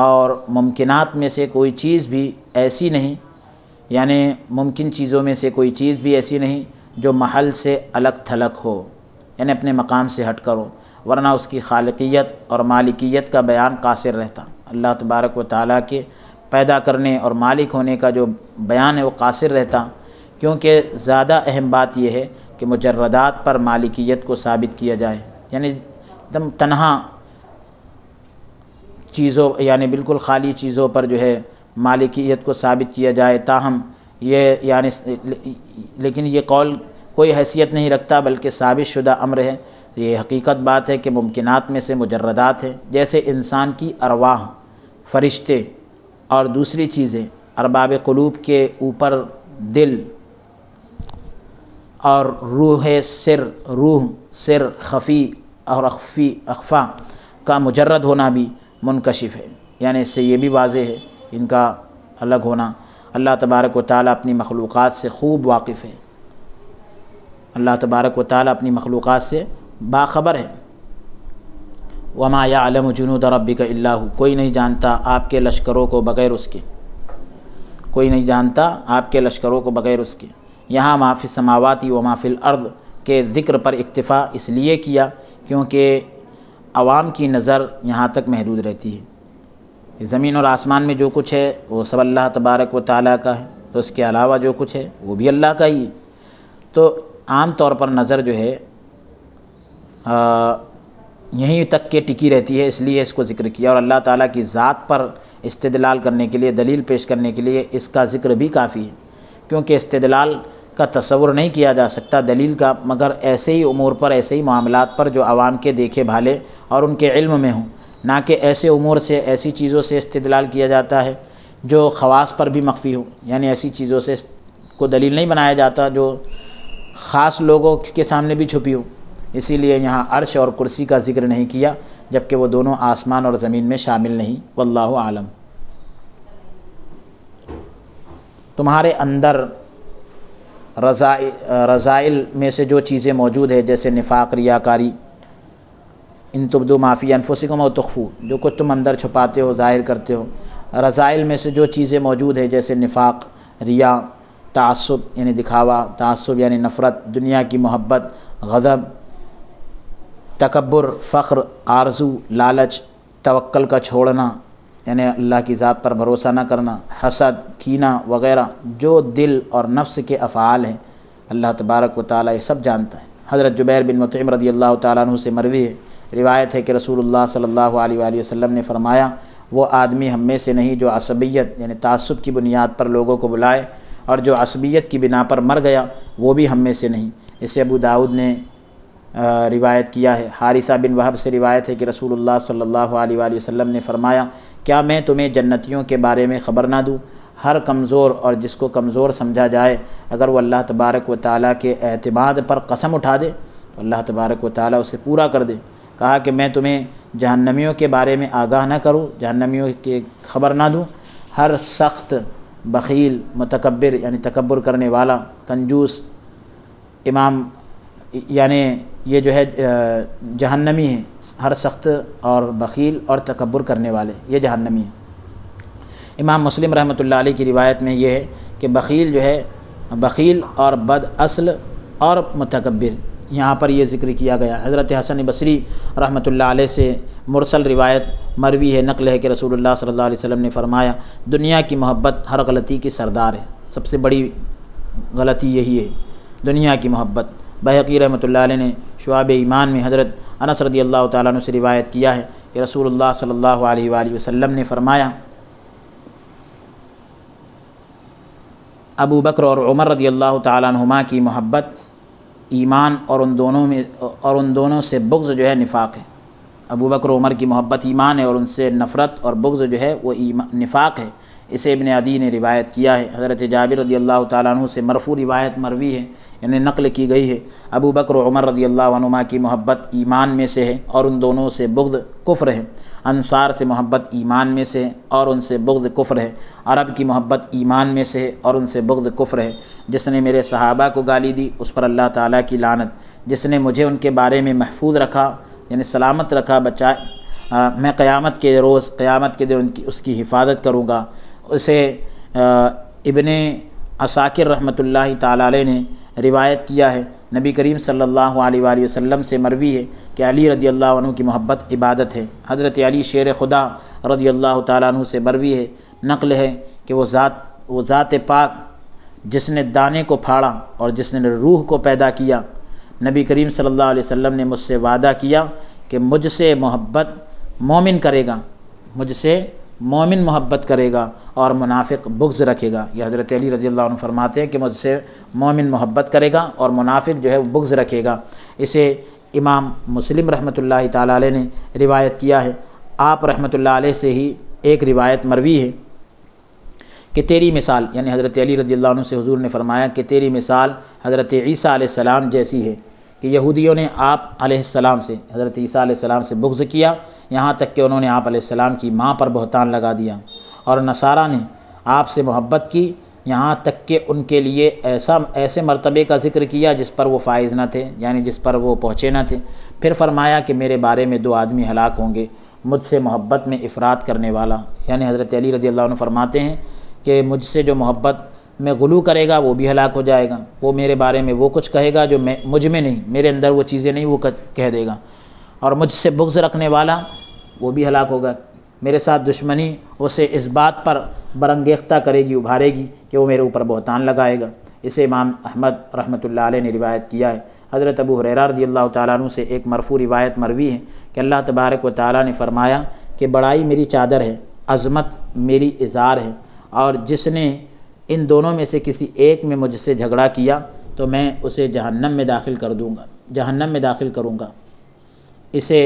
اور ممکنات میں سے کوئی چیز بھی ایسی نہیں، یعنی ممکن چیزوں میں سے کوئی چیز بھی ایسی نہیں جو محل سے الگ تھلگ ہو، یعنی اپنے مقام سے ہٹ کر ہو، ورنہ اس کی خالقیت اور مالکیت کا بیان قاصر رہتا۔ اللہ تبارک و تعالیٰ کے پیدا کرنے اور مالک ہونے کا جو بیان ہے وہ قاصر رہتا، کیونکہ زیادہ اہم بات یہ ہے کہ مجردات پر مالکیت کو ثابت کیا جائے، یعنی ایک دم تنہا چیزوں یعنی بالکل خالی چیزوں پر جو ہے مالکیت کو ثابت کیا جائے، تاہم لیکن یہ قول کوئی حیثیت نہیں رکھتا بلکہ ثابت شدہ امر ہے۔ یہ حقیقت بات ہے کہ ممکنات میں سے مجردات ہے، جیسے انسان کی ارواح، فرشتے اور دوسری چیزیں ارباب قلوب کے اوپر دل اور روح سر خفی اور اخفا کا مجرد ہونا بھی منکشف ہے، یعنی اس سے یہ بھی واضح ہے ان کا الگ ہونا۔ اللہ تبارک و تعالیٰ اپنی مخلوقات سے خوب واقف ہے، اللہ تبارک و تعالیٰ اپنی مخلوقات سے باخبر ہے۔ وما یعلم جنود ربک الا ہو، کوئی نہیں جانتا آپ کے لشکروں کو بغیر اس کے، کوئی نہیں جانتا آپ کے لشکروں کو بغیر اس کے۔ یہاں ما فی السماوات و ما فی الارض کے ذکر پر اکتفا اس لیے کیا کیونکہ عوام کی نظر یہاں تک محدود رہتی ہے۔ زمین اور آسمان میں جو کچھ ہے وہ سب اللہ تبارک و تعالیٰ کا ہے، تو اس کے علاوہ جو کچھ ہے وہ بھی اللہ کا ہی ہے۔ تو عام طور پر نظر جو ہے یہیں تک کہ ٹکی رہتی ہے، اس لیے اس کو ذکر کیا، اور اللہ تعالیٰ کی ذات پر استدلال کرنے کے لیے، دلیل پیش کرنے کے لیے اس کا ذکر بھی کافی ہے، کیونکہ استدلال کا تصور نہیں کیا جا سکتا دلیل کا مگر ایسے ہی امور پر، ایسے ہی معاملات پر جو عوام کے دیکھے بھالے اور ان کے علم میں ہوں، نہ کہ ایسے امور سے، ایسی چیزوں سے استدلال کیا جاتا ہے جو خواص پر بھی مخفی ہو، یعنی ایسی چیزوں سے کو دلیل نہیں بنایا جاتا جو خاص لوگوں کے سامنے بھی چھپی ہو۔ اسی لیے یہاں عرش اور کرسی کا ذکر نہیں کیا، جبکہ وہ دونوں آسمان اور زمین میں شامل نہیں۔ واللہ عالم۔ تمہارے اندر رذائل میں سے جو چیزیں موجود ہیں جیسے نفاق، ریاکاری، ان تبدو ما فی انفسکم او تخفو، جو کچھ تم اندر چھپاتے ہو، ظاہر کرتے ہو، رذائل میں سے جو چیزیں موجود ہیں جیسے نفاق، ریا، تعصب یعنی دکھاوا، تعصب یعنی نفرت، دنیا کی محبت، غضب، تکبر، فخر، آرزو، لالچ، توکل کا چھوڑنا یعنی اللہ کی ذات پر بھروسہ نہ کرنا، حسد، کینہ وغیرہ جو دل اور نفس کے افعال ہیں، اللہ تبارک و تعالیٰ یہ سب جانتا ہے۔ حضرت جبیر بن مطعم رضی اللہ تعالیٰ عنہ سے مروی ہے، روایت ہے کہ رسول اللہ صلی اللہ علیہ وآلہ وسلم نے فرمایا، وہ آدمی ہم میں سے نہیں جو عصبیت یعنی تعصب کی بنیاد پر لوگوں کو بلائے، اور جو عصبیت کی بنا پر مر گیا وہ بھی ہم میں سے نہیں۔ اسے ابو داؤد نے روایت کیا ہے۔ حارثہ بن وہب سے روایت ہے کہ رسول اللہ صلی اللہ علیہ وآلہ وسلم نے فرمایا، کیا میں تمہیں جنتیوں کے بارے میں خبر نہ دوں؟ ہر کمزور اور جس کو کمزور سمجھا جائے اگر وہ اللہ تبارک و تعالیٰ کے اعتماد پر قسم اٹھا دے تو اللہ تبارک و تعالیٰ اسے پورا کر دے۔ کہا کہ میں تمہیں جہنمیوں کے بارے میں آگاہ نہ کروں، جہنمیوں کی خبر نہ دوں؟ ہر سخت، بخیل، متکبر یعنی تکبر کرنے والا، کنجوس، امام یعنی یہ جو ہے جہنمی ہے، ہر سخت اور بخیل اور تکبر کرنے والے یہ جہنمی ہیں۔ امام مسلم رحمۃ اللہ علیہ کی روایت میں یہ ہے کہ بخیل جو ہے، بخیل اور بد اصل اور متکبر، یہاں پر یہ ذکر کیا گیا۔ حضرت حسن بصری رحمۃ اللہ علیہ سے مرسل روایت مروی ہے، نقل ہے کہ رسول اللہ صلی اللہ علیہ وسلم نے فرمایا، دنیا کی محبت ہر غلطی کی سردار ہے، سب سے بڑی غلطی یہی ہے دنیا کی محبت۔ بہقی رحمۃ اللہ علیہ نے شعب ایمان میں حضرت انس رضی اللہ تعالیٰ عنہ سے روایت کیا ہے کہ رسول اللہ صلی اللہ علیہ وآلہ وسلم نے فرمایا، ابو بکر اور عمر رضی اللہ تعالیٰ عنہما کی محبت ایمان اور ان دونوں سے بغض جو ہے نفاق ہے۔ ابو بکر و عمر کی محبت ایمان ہے اور ان سے نفرت اور بغض جو ہے وہ نفاق ہے۔ اسے ابن عدی نے روایت کیا ہے۔ حضرت جابر رضی اللہ تعالیٰ عنہ سے مرفوع روایت مروی ہے، یعنی نقل کی گئی ہے، ابو بکر و عمر رضی اللہ عنہما کی محبت ایمان میں سے ہے اور ان دونوں سے بغض کفر ہے۔ انصار سے محبت ایمان میں سے ہے اور ان سے بغض کفر ہے۔ عرب کی محبت ایمان میں سے ہے اور ان سے بغض کفر ہے۔ جس نے میرے صحابہ کو گالی دی اس پر اللہ تعالیٰ کی لعنت۔ جس نے مجھے ان کے بارے میں محفوظ رکھا یعنی سلامت رکھا، میں قیامت کے روز، قیامت کے دن اس کی حفاظت کروں گا۔ اسے ابن عساکر رحمۃ اللہ تعالیٰ علیہ نے روایت کیا ہے، نبی کریم صلی اللہ علیہ وآلہ وسلم سے مروی ہے کہ علی رضی اللہ عنہ کی محبت عبادت ہے۔ حضرت علی شیر خدا رضی اللہ تعالیٰ عنہ سے مروی ہے، نقل ہے کہ وہ ذات پاک جس نے دانے کو پھاڑا اور جس نے روح کو پیدا کیا، نبی کریم صلی اللہ علیہ وسلم نے مجھ سے وعدہ کیا کہ مجھ سے محبت مومن کرے گا، مجھ سے مومن محبت کرے گا اور منافق بغض رکھے گا۔ یہ حضرت علی رضی اللہ عنہ فرماتے ہیں کہ مجھ سے مومن محبت کرے گا اور منافق جو ہے وہ بغض رکھے گا۔ اسے امام مسلم رحمۃ اللہ تعالیٰ علیہ نے روایت کیا ہے۔ آپ رحمۃ اللہ علیہ سے ہی ایک روایت مروی ہے کہ تیری مثال، یعنی حضرت علی رضی اللہ عنہ سے حضور نے فرمایا کہ تیری مثال حضرت عیسیٰ علیہ السلام جیسی ہے، کہ یہودیوں نے آپ علیہ السلام سے، حضرت عیسیٰ علیہ السلام سے بغض کیا، یہاں تک کہ انہوں نے آپ علیہ السلام کی ماں پر بہتان لگا دیا، اور نصارہ نے آپ سے محبت کی، یہاں تک کہ ان کے لیے ایسے مرتبے کا ذکر کیا جس پر وہ فائز نہ تھے، یعنی جس پر وہ پہنچے نہ تھے۔ پھر فرمایا کہ میرے بارے میں 2 آدمی ہلاک ہوں گے، مجھ سے محبت میں افراط کرنے والا، یعنی حضرت علی رضی اللہ عنہ فرماتے ہیں کہ مجھ سے جو محبت میں غلو کرے گا وہ بھی ہلاک ہو جائے گا، وہ میرے بارے میں وہ کچھ کہے گا جو مجھ میں نہیں، میرے اندر وہ چیزیں نہیں، وہ کہہ دے گا، اور مجھ سے بغض رکھنے والا وہ بھی ہلاک ہوگا، میرے ساتھ دشمنی اسے اس بات پر برانگیختہ کرے گی، ابھارے گی کہ وہ میرے اوپر بہتان لگائے گا۔ اسے امام احمد رحمۃ اللہ علیہ نے روایت کیا ہے۔ حضرت ابو ہریرہ رضی اللہ تعالیٰ عنہ سے ایک مرفوع روایت مروی ہے کہ اللہ تبارک و تعالیٰ نے فرمایا کہ بڑائی میری چادر ہے، عظمت میری ازار ہے، اور جس نے ان دونوں میں سے کسی ایک میں مجھ سے جھگڑا کیا تو میں اسے جہنم میں داخل کروں گا۔ اسے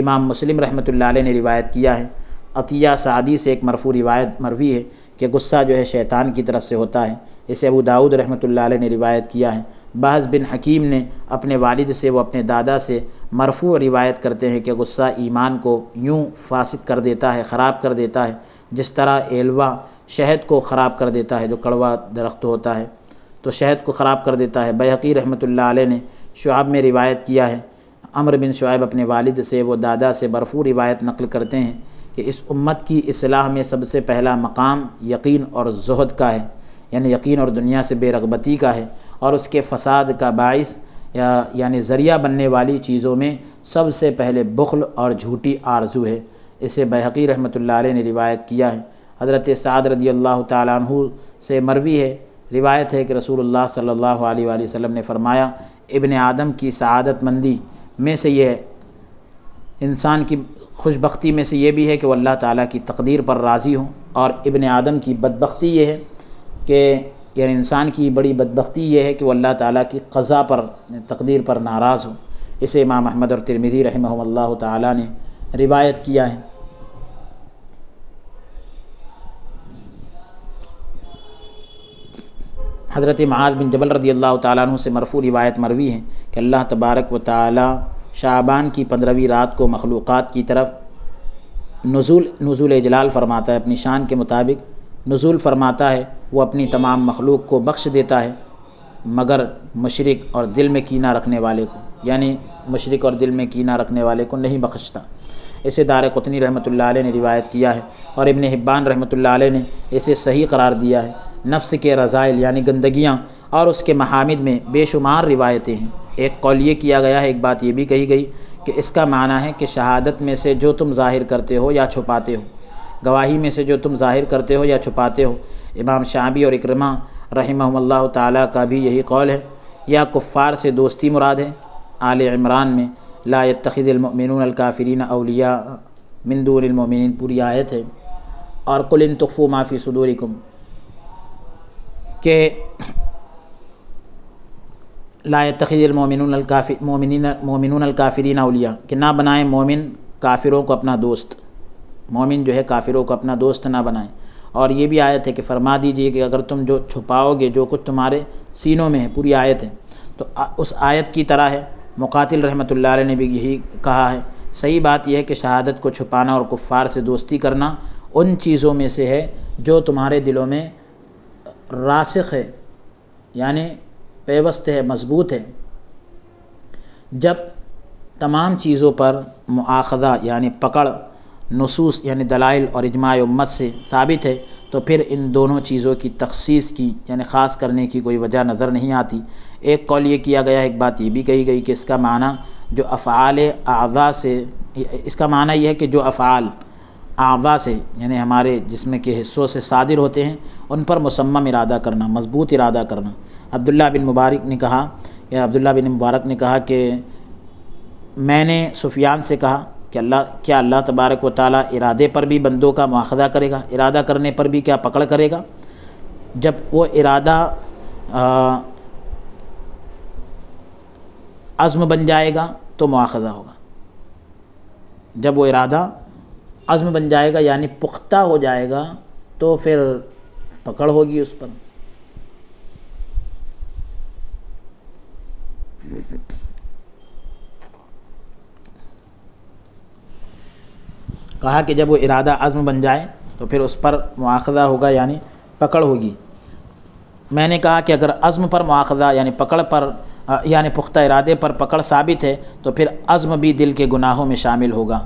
امام مسلم رحمۃ اللہ علیہ نے روایت کیا ہے۔ عطیہ سعدی سے ایک مرفوع روایت مروی ہے کہ غصہ جو ہے شیطان کی طرف سے ہوتا ہے۔ اسے ابو داؤد رحمۃ اللہ علیہ نے روایت کیا ہے۔ بحث بن حکیم نے اپنے والد سے، وہ اپنے دادا سے مرفوع روایت کرتے ہیں کہ غصہ ایمان کو یوں فاسد کر دیتا ہے، خراب کر دیتا ہے، جس طرح ایلوا شہد کو خراب کر دیتا ہے، جو کڑوا درخت ہوتا ہے تو شہد کو خراب کر دیتا ہے۔ بیہقی رحمۃ اللہ علیہ نے شعب میں روایت کیا ہے، عمرو بن شعیب اپنے والد سے، وہ دادا سے مرفوع روایت نقل کرتے ہیں کہ اس امت کی اصلاح میں سب سے پہلا مقام یقین اور زہد کا ہے، یعنی یقین اور دنیا سے بے رغبتی کا ہے، اور اس کے فساد کا باعث یعنی ذریعہ بننے والی چیزوں میں سب سے پہلے بخل اور جھوٹی آرزو ہے۔ اسے بیہقی رحمۃ اللہ علیہ نے روایت کیا ہے۔ حضرت سعد رضی اللہ تعالیٰ عنہ سے مروی ہے، روایت ہے کہ رسول اللہ صلی اللہ علیہ وآلہ وسلم نے فرمایا ابن آدم کی سعادت مندی میں سے یہ انسان کی خوش بختی میں سے یہ بھی ہے کہ وہ اللہ تعالیٰ کی تقدیر پر راضی ہوں، اور ابن آدم کی بدبختی یہ ہے کہ یعنی انسان کی بڑی بدبختی یہ ہے کہ وہ اللہ تعالیٰ کی قضا پر، تقدیر پر ناراض ہو۔ اسے امام احمد اور ترمذی رحمہ اللہ تعالیٰ نے روایت کیا ہے۔ حضرت معاذ بن جبل رضی اللہ تعالیٰ عنہ سے مرفوع روایت مروی ہے کہ اللہ تبارک و تعالیٰ شعبان کی 15ویں رات کو مخلوقات کی طرف نزول اجلال فرماتا ہے، اپنی شان کے مطابق نزول فرماتا ہے، وہ اپنی تمام مخلوق کو بخش دیتا ہے مگر مشرک اور دل میں کینہ رکھنے والے کو، یعنی مشرک اور دل میں کینہ رکھنے والے کو نہیں بخشتا۔ اسے دارقطنی رحمۃ اللہ علیہ نے روایت کیا ہے، اور ابن حبان رحمۃ اللہ علیہ نے اسے صحیح قرار دیا ہے۔ نفس کے رذائل یعنی گندگیاں اور اس کے محامد میں بے شمار روایتیں ہیں۔ ایک قول یہ کیا گیا ہے، ایک بات یہ بھی کہی گئی کہ اس کا معنی ہے کہ شہادت میں سے جو تم ظاہر کرتے ہو یا چھپاتے ہو، گواہی میں سے جو تم ظاہر کرتے ہو یا چھپاتے ہو۔ امام شعبی اور اکرمہ رحمہم اللہ تعالیٰ کا بھی یہی قول ہے۔ یا کفار سے دوستی مراد ہے، آل عمران میں لا يتخذ المؤمنون الکافرین اولیاء من دون المؤمنین پوری آیت ہے، اور قل ان تخفوا ما فی صدورکم کہ لا يتخذ المؤمنون الکافرین اولیاء، کہ نہ بنائیں مومن کافروں کو اپنا دوست، مومن جو ہے کافروں کو اپنا دوست نہ بنائیں۔ اور یہ بھی آیت ہے کہ فرما دیجئے کہ اگر تم جو چھپاؤ گے جو کچھ تمہارے سینوں میں ہے، پوری آیت ہے، تو اس آیت کی طرح ہے۔ مقاتل رحمۃ اللہ علیہ نے بھی یہی کہا ہے۔ صحیح بات یہ ہے کہ شہادت کو چھپانا اور کفار سے دوستی کرنا ان چیزوں میں سے ہے جو تمہارے دلوں میں راسخ ہے، یعنی پیوست ہے، مضبوط ہے۔ جب تمام چیزوں پر مؤاخذہ یعنی پکڑ نصوص یعنی دلائل اور اجماع امت سے ثابت ہے تو پھر ان دونوں چیزوں کی تخصیص کی یعنی خاص کرنے کی کوئی وجہ نظر نہیں آتی۔ ایک قول یہ کیا گیا ہے، ایک بات یہ بھی کہی گئی کہ اس کا معنی جو افعال اعضاء سے، اس کا معنی یہ ہے کہ جو افعال اعضاء سے یعنی ہمارے جسم کے حصوں سے صادر ہوتے ہیں ان پر مصمم ارادہ کرنا، مضبوط ارادہ کرنا۔ عبداللہ بن مبارک نے کہا کہ میں نے سفیان سے کہا کہ کیا اللہ تبارک و تعالیٰ ارادے پر بھی بندوں کا مواخذہ کرے گا، ارادہ کرنے پر بھی کیا پکڑ کرے گا؟ جب وہ ارادہ عزم بن جائے گا تو مواخذہ ہوگا، جب وہ ارادہ عزم بن جائے گا یعنی پختہ ہو جائے گا تو پھر پکڑ ہوگی اس پر۔ کہا کہ جب وہ ارادہ عزم بن جائے تو پھر اس پر مواخذہ ہوگا یعنی پکڑ ہوگی۔ میں نے کہا کہ اگر عزم پر مواخذہ یعنی پکڑ پر یعنی پختہ ارادے پر پکڑ ثابت ہے تو پھر عزم بھی دل کے گناہوں میں شامل ہوگا،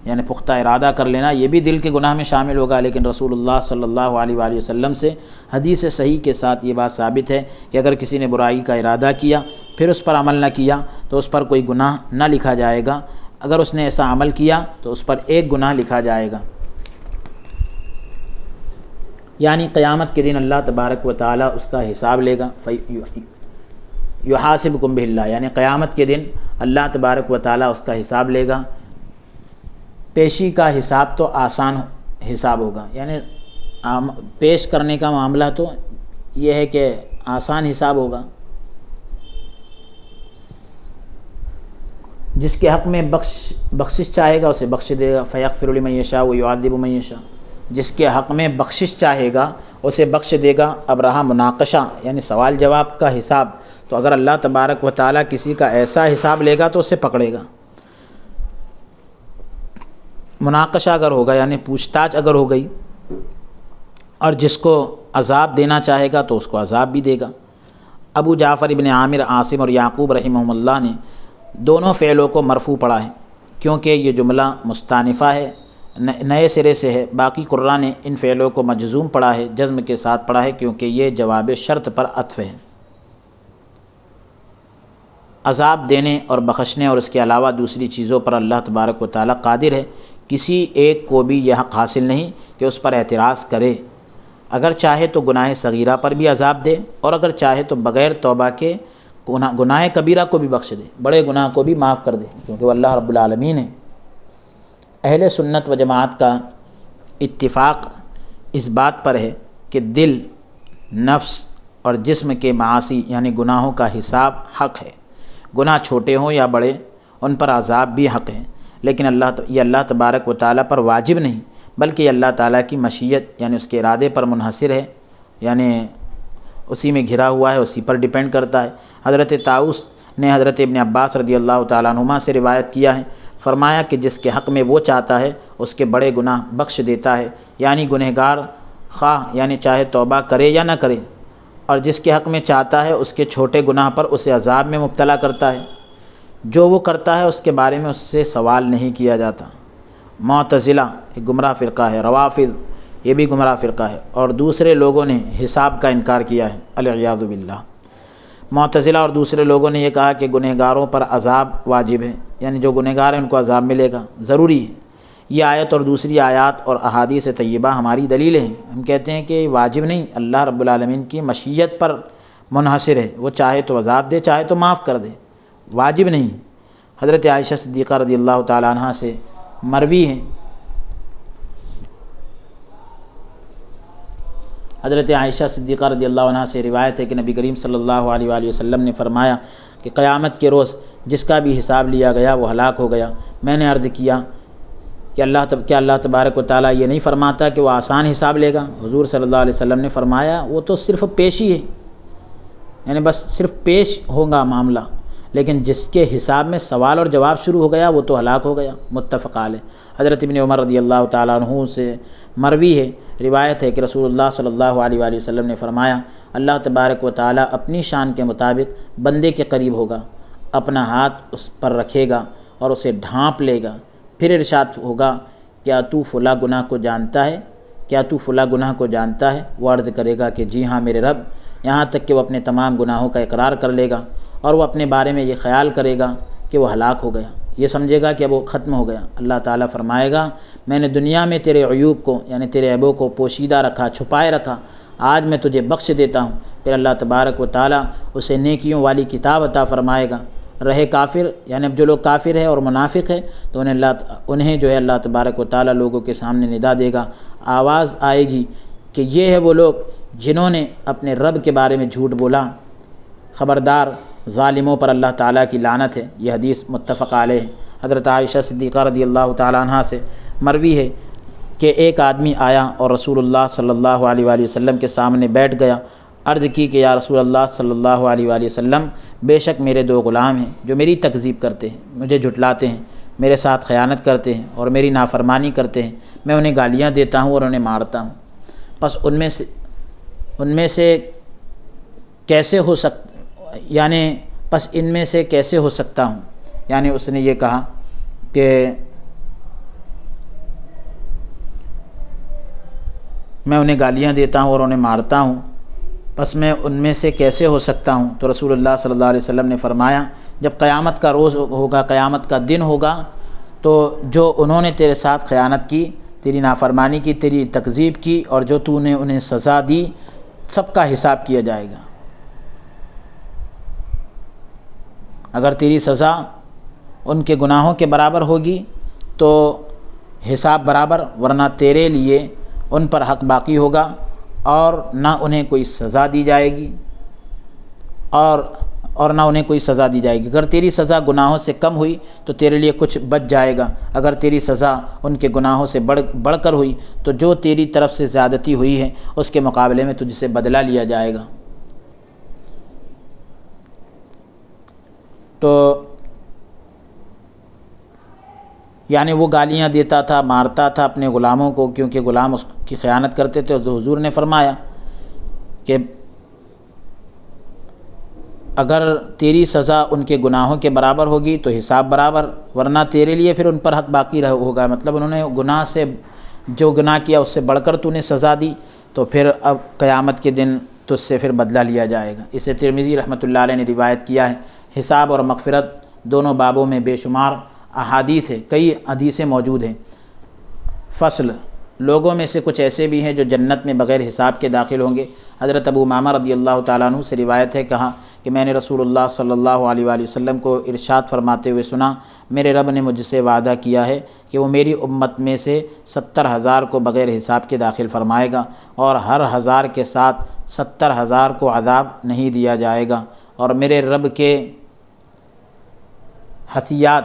یعنی پختہ ارادہ کر لینا یہ بھی دل کے گناہ میں شامل ہوگا۔ لیکن رسول اللہ صلی اللہ علیہ وآلہ وسلم سے حدیث صحیح کے ساتھ یہ بات ثابت ہے کہ اگر کسی نے برائی کا ارادہ کیا پھر اس پر عمل نہ کیا تو اس پر کوئی گناہ نہ لکھا جائے گا، اگر اس نے ایسا عمل کیا تو اس پر ایک گناہ لکھا جائے گا۔ یعنی قیامت کے دن اللہ تبارک و تعالیٰ اس کا حساب لے گا، یحاسبکم بہ اللہ، یعنی قیامت کے دن اللہ تبارک و تعالیٰ اس کا حساب لے گا۔ پیشی کا حساب تو آسان حساب ہوگا، یعنی پیش کرنے کا معاملہ تو یہ ہے کہ آسان حساب ہوگا۔ جس کے حق میں بخشش چاہے گا اسے بخش دے گا، فیغفر لمن یشاء ویعذب من یشاء، جس کے حق میں بخشش چاہے گا اسے بخش دے گا۔ اب رہا مناقشہ یعنی سوال جواب کا حساب، تو اگر اللہ تبارک و تعالیٰ کسی کا ایسا حساب لے گا تو اسے پکڑے گا۔ مناقشہ اگر ہوگا یعنی پوچھ تاچھ اگر ہو گئی اور جس کو عذاب دینا چاہے گا تو اس کو عذاب بھی دے گا۔ ابو جعفر ابن عامر، عاصم اور یعقوب رحمہم اللہ نے دونوں فعلوں کو مرفوع پڑھا ہے کیونکہ یہ جملہ مستانفہ ہے، نئے سرے سے ہے۔ باقی قراء نے ان فعلوں کو مجزوم پڑھا ہے، جزم کے ساتھ پڑھا ہے کیونکہ یہ جواب شرط پر عطف ہے۔ عذاب دینے اور بخشنے اور اس کے علاوہ دوسری چیزوں پر اللہ تبارک و تعالیٰ قادر ہے، کسی ایک کو بھی یہ حق حاصل نہیں کہ اس پر اعتراض کرے۔ اگر چاہے تو گناہ صغیرہ پر بھی عذاب دے اور اگر چاہے تو بغیر توبہ کے گناہ کبیرہ کو بھی بخش دے، بڑے گناہ کو بھی معاف کر دے، کیونکہ وہ اللہ رب العالمین ہے۔ اہل سنت و جماعت کا اتفاق اس بات پر ہے کہ دل، نفس اور جسم کے معاصی یعنی گناہوں کا حساب حق ہے، گناہ چھوٹے ہوں یا بڑے ان پر عذاب بھی حق ہے، لیکن یہ اللہ تبارک و تعالیٰ پر واجب نہیں بلکہ یہ اللہ تعالیٰ کی مشیت یعنی اس کے ارادے پر منحصر ہے، یعنی اسی میں گھرا ہوا ہے، اسی پر ڈیپینڈ کرتا ہے۔ حضرت طاؤس نے حضرت ابن عباس رضی اللہ تعالیٰ عنہما سے روایت کیا ہے، فرمایا کہ جس کے حق میں وہ چاہتا ہے اس کے بڑے گناہ بخش دیتا ہے، یعنی گنہگار خواہ یعنی چاہے توبہ کرے یا نہ کرے، اور جس کے حق میں چاہتا ہے اس کے چھوٹے گناہ پر اسے عذاب میں مبتلا کرتا ہے، جو وہ کرتا ہے اس کے بارے میں اس سے سوال نہیں کیا جاتا۔ معتزلہ ایک گمراہ فرقہ ہے، روافض یہ بھی گمراہ فرقہ ہے، اور دوسرے لوگوں نے حساب کا انکار کیا ہے، العیاذ باللہ۔ معتزلہ اور دوسرے لوگوں نے یہ کہا کہ گنہگاروں پر عذاب واجب ہے، یعنی جو گنہگار ہیں ان کو عذاب ملے گا، ضروری ہے۔ یہ آیت اور دوسری آیات اور احادیث طیبہ ہماری دلیلیں ہیں۔ ہم کہتے ہیں کہ واجب نہیں، اللہ رب العالمین کی مشیت پر منحصر ہے، وہ چاہے تو عذاب دے چاہے تو معاف کر دے، واجب نہیں۔ حضرت عائشہ صدیقہ رضی اللہ تعالیٰ عنہ سے مروی ہے، حضرت عائشہ صدیقہ رضی اللہ عنہ سے روایت ہے کہ نبی کریم صلی اللہ علیہ وآلہ وسلم نے فرمایا کہ قیامت کے روز جس کا بھی حساب لیا گیا وہ ہلاک ہو گیا۔ میں نے عرض کیا کہ کیا اللہ تبارک و تعالیٰ یہ نہیں فرماتا کہ وہ آسان حساب لے گا؟ حضور صلی اللہ علیہ وسلم نے فرمایا وہ تو صرف پیشی ہے، یعنی بس صرف پیش ہوگا معاملہ، لیکن جس کے حساب میں سوال اور جواب شروع ہو گیا وہ تو ہلاک ہو گیا۔ متفق علیہ۔ حضرت ابن عمر رضی اللہ تعالیٰ عنہ سے مروی ہے، روایت ہے کہ رسول اللہ صلی اللہ علیہ وآلہ وسلم نے فرمایا اللہ تبارک و تعالیٰ اپنی شان کے مطابق بندے کے قریب ہوگا، اپنا ہاتھ اس پر رکھے گا اور اسے ڈھانپ لے گا، پھر ارشاد ہوگا کیا تو فلاں گناہ کو جانتا ہے؟ کیا تو فلاں گناہ کو جانتا ہے؟ وہ عرض کرے گا کہ جی ہاں میرے رب، یہاں تک کہ وہ اپنے تمام گناہوں کا اقرار کر لے گا اور وہ اپنے بارے میں یہ خیال کرے گا کہ وہ ہلاک ہو گیا، یہ سمجھے گا کہ اب وہ ختم ہو گیا۔ اللہ تعالیٰ فرمائے گا میں نے دنیا میں تیرے عیوب کو یعنی تیرے عیبوں کو پوشیدہ رکھا، چھپائے رکھا، آج میں تجھے بخش دیتا ہوں۔ پھر اللہ تبارک و تعالیٰ اسے نیکیوں والی کتاب عطا فرمائے گا۔ رہے کافر یعنی اب جو لوگ کافر ہیں اور منافق ہیں تو انہیں جو ہے اللہ تبارک و تعالیٰ لوگوں کے سامنے ندا دے گا، آواز آئے گی کہ یہ ہے وہ لوگ جنہوں نے اپنے رب کے بارے میں جھوٹ بولا، خبردار ظالموں پر اللہ تعالیٰ کی لعنت ہے۔ یہ حدیث متفق علیہ ہے۔ حضرت عائشہ صدیقہ رضی اللہ تعالیٰ عنہا سے مروی ہے کہ ایک آدمی آیا اور رسول اللہ صلی اللہ علیہ وآلہ وسلم کے سامنے بیٹھ گیا۔ عرض کی کہ یا رسول اللہ صلی اللہ علیہ وآلہ وسلم، بے شک میرے دو غلام ہیں جو میری تکذیب کرتے ہیں، مجھے جھٹلاتے ہیں، میرے ساتھ خیانت کرتے ہیں اور میری نافرمانی کرتے ہیں۔ میں انہیں گالیاں دیتا ہوں اور انہیں مارتا ہوں۔ بس ان میں سے کیسے ہو ان میں سے کیسے ہو سکتا ہوں؟ یعنی اس نے یہ کہا کہ میں انہیں گالیاں دیتا ہوں اور انہیں مارتا ہوں، بس میں ان میں سے کیسے ہو سکتا ہوں؟ تو رسول اللہ صلی اللہ علیہ وسلم نے فرمایا، جب قیامت کا روز ہوگا، قیامت کا دن ہوگا، تو جو انہوں نے تیرے ساتھ خیانت کی، تیری نافرمانی کی، تیری تکذیب کی، اور جو تو نے انہیں سزا دی، سب کا حساب کیا جائے گا۔ اگر تیری سزا ان کے گناہوں کے برابر ہوگی تو حساب برابر، ورنہ تیرے لیے ان پر حق باقی ہوگا اور نہ انہیں کوئی سزا دی جائے گی اور نہ انہیں کوئی سزا دی جائے گی۔ اگر تیری سزا گناہوں سے کم ہوئی تو تیرے لیے کچھ بچ جائے گا، اگر تیری سزا ان کے گناہوں سے بڑھ کر ہوئی تو جو تیری طرف سے زیادتی ہوئی ہے اس کے مقابلے میں تجھ سے بدلہ لیا جائے گا۔ تو یعنی وہ گالیاں دیتا تھا، مارتا تھا اپنے غلاموں کو، کیونکہ غلام اس کی خیانت کرتے تھے۔ تو حضور نے فرمایا کہ اگر تیری سزا ان کے گناہوں کے برابر ہوگی تو حساب برابر، ورنہ تیرے لیے پھر ان پر حق باقی ہوگا۔ مطلب انہوں نے گناہ سے جو گناہ کیا اس سے بڑھ کر تو نے سزا دی، تو پھر اب قیامت کے دن تجھ سے پھر بدلہ لیا جائے گا۔ اسے ترمذی رحمۃ اللہ علیہ نے روایت کیا ہے۔ حساب اور مغفرت دونوں بابوں میں بے شمار احادیث ہے، کئی حدیثیں موجود ہیں۔ فصل، لوگوں میں سے کچھ ایسے بھی ہیں جو جنت میں بغیر حساب کے داخل ہوں گے۔ حضرت ابو امامہ رضی اللہ تعالیٰ عنہ سے روایت ہے، کہا کہ میں نے رسول اللہ صلی اللہ علیہ وآلہ وسلم کو ارشاد فرماتے ہوئے سنا، میرے رب نے مجھ سے وعدہ کیا ہے کہ وہ میری امت میں سے 70,000 کو بغیر حساب کے داخل فرمائے گا، اور ہر 1000 کے ساتھ 70,000 کو عذاب نہیں دیا جائے گا۔ اور میرے رب کے حثیات،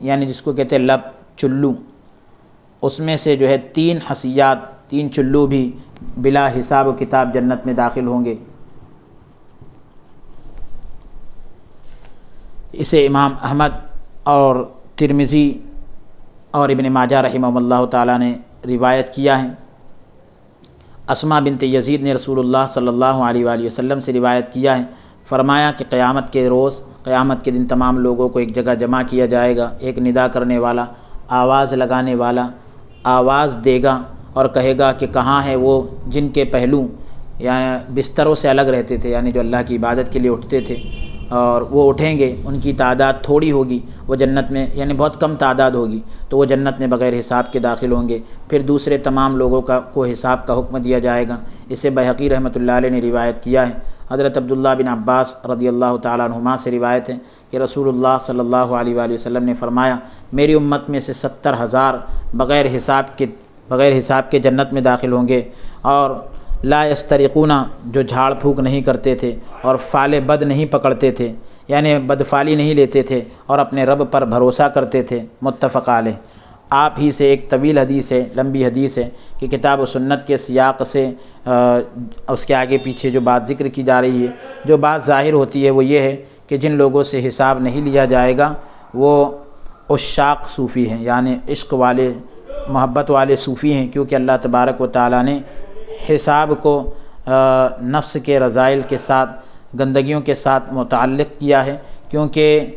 یعنی جس کو کہتے ہیں لب، چلو، اس میں سے جو ہے 3 حثیات، 3 چلو بھی بلا حساب و کتاب جنت میں داخل ہوں گے۔ اسے امام احمد اور ترمذی اور ابن ماجہ رحمہ اللہ تعالیٰ نے روایت کیا ہے۔ اسماء بنت یزید نے رسول اللہ صلی اللہ علیہ وآلہ وسلم سے روایت کیا ہے، فرمایا کہ قیامت کے روز، قیامت کے دن تمام لوگوں کو ایک جگہ جمع کیا جائے گا۔ ایک ندا کرنے والا، آواز لگانے والا آواز دے گا اور کہے گا کہ کہاں ہے وہ جن کے پہلو یعنی بستروں سے الگ رہتے تھے، یعنی جو اللہ کی عبادت کے لیے اٹھتے تھے، اور وہ اٹھیں گے، ان کی تعداد تھوڑی ہوگی، وہ جنت میں یعنی بہت کم تعداد ہوگی، تو وہ جنت میں بغیر حساب کے داخل ہوں گے۔ پھر دوسرے تمام لوگوں کو حساب کا حکم دیا جائے گا۔ اسے بہقی رحمۃ اللہ علیہ نے روایت کیا ہے۔ حضرت عبداللہ بن عباس رضی اللہ تعالیٰ عنہما سے روایت ہے کہ رسول اللہ صلی اللہ علیہ وآلہ وسلم نے فرمایا، میری امت میں سے 70,000 بغیر حساب کے جنت میں داخل ہوں گے، اور لا یسترقون، جو جھاڑ پھونک نہیں کرتے تھے اور فعل بد نہیں پکڑتے تھے، یعنی بدفعلی نہیں لیتے تھے، اور اپنے رب پر بھروسہ کرتے تھے۔ متفق علیہ۔ آپ ہی سے ایک طویل حدیث ہے، لمبی حدیث ہے کہ کتاب و سنت کے سیاق سے اس کے آگے پیچھے جو بات ذکر کی جا رہی ہے، جو بات ظاہر ہوتی ہے وہ یہ ہے کہ جن لوگوں سے حساب نہیں لیا جائے گا وہ عشاق صوفی ہیں، یعنی عشق والے، محبت والے صوفی ہیں، کیونکہ اللہ تبارک و تعالیٰ نے حساب کو نفس کے رذائل کے ساتھ، گندگیوں کے ساتھ متعلق کیا ہے، کیونکہ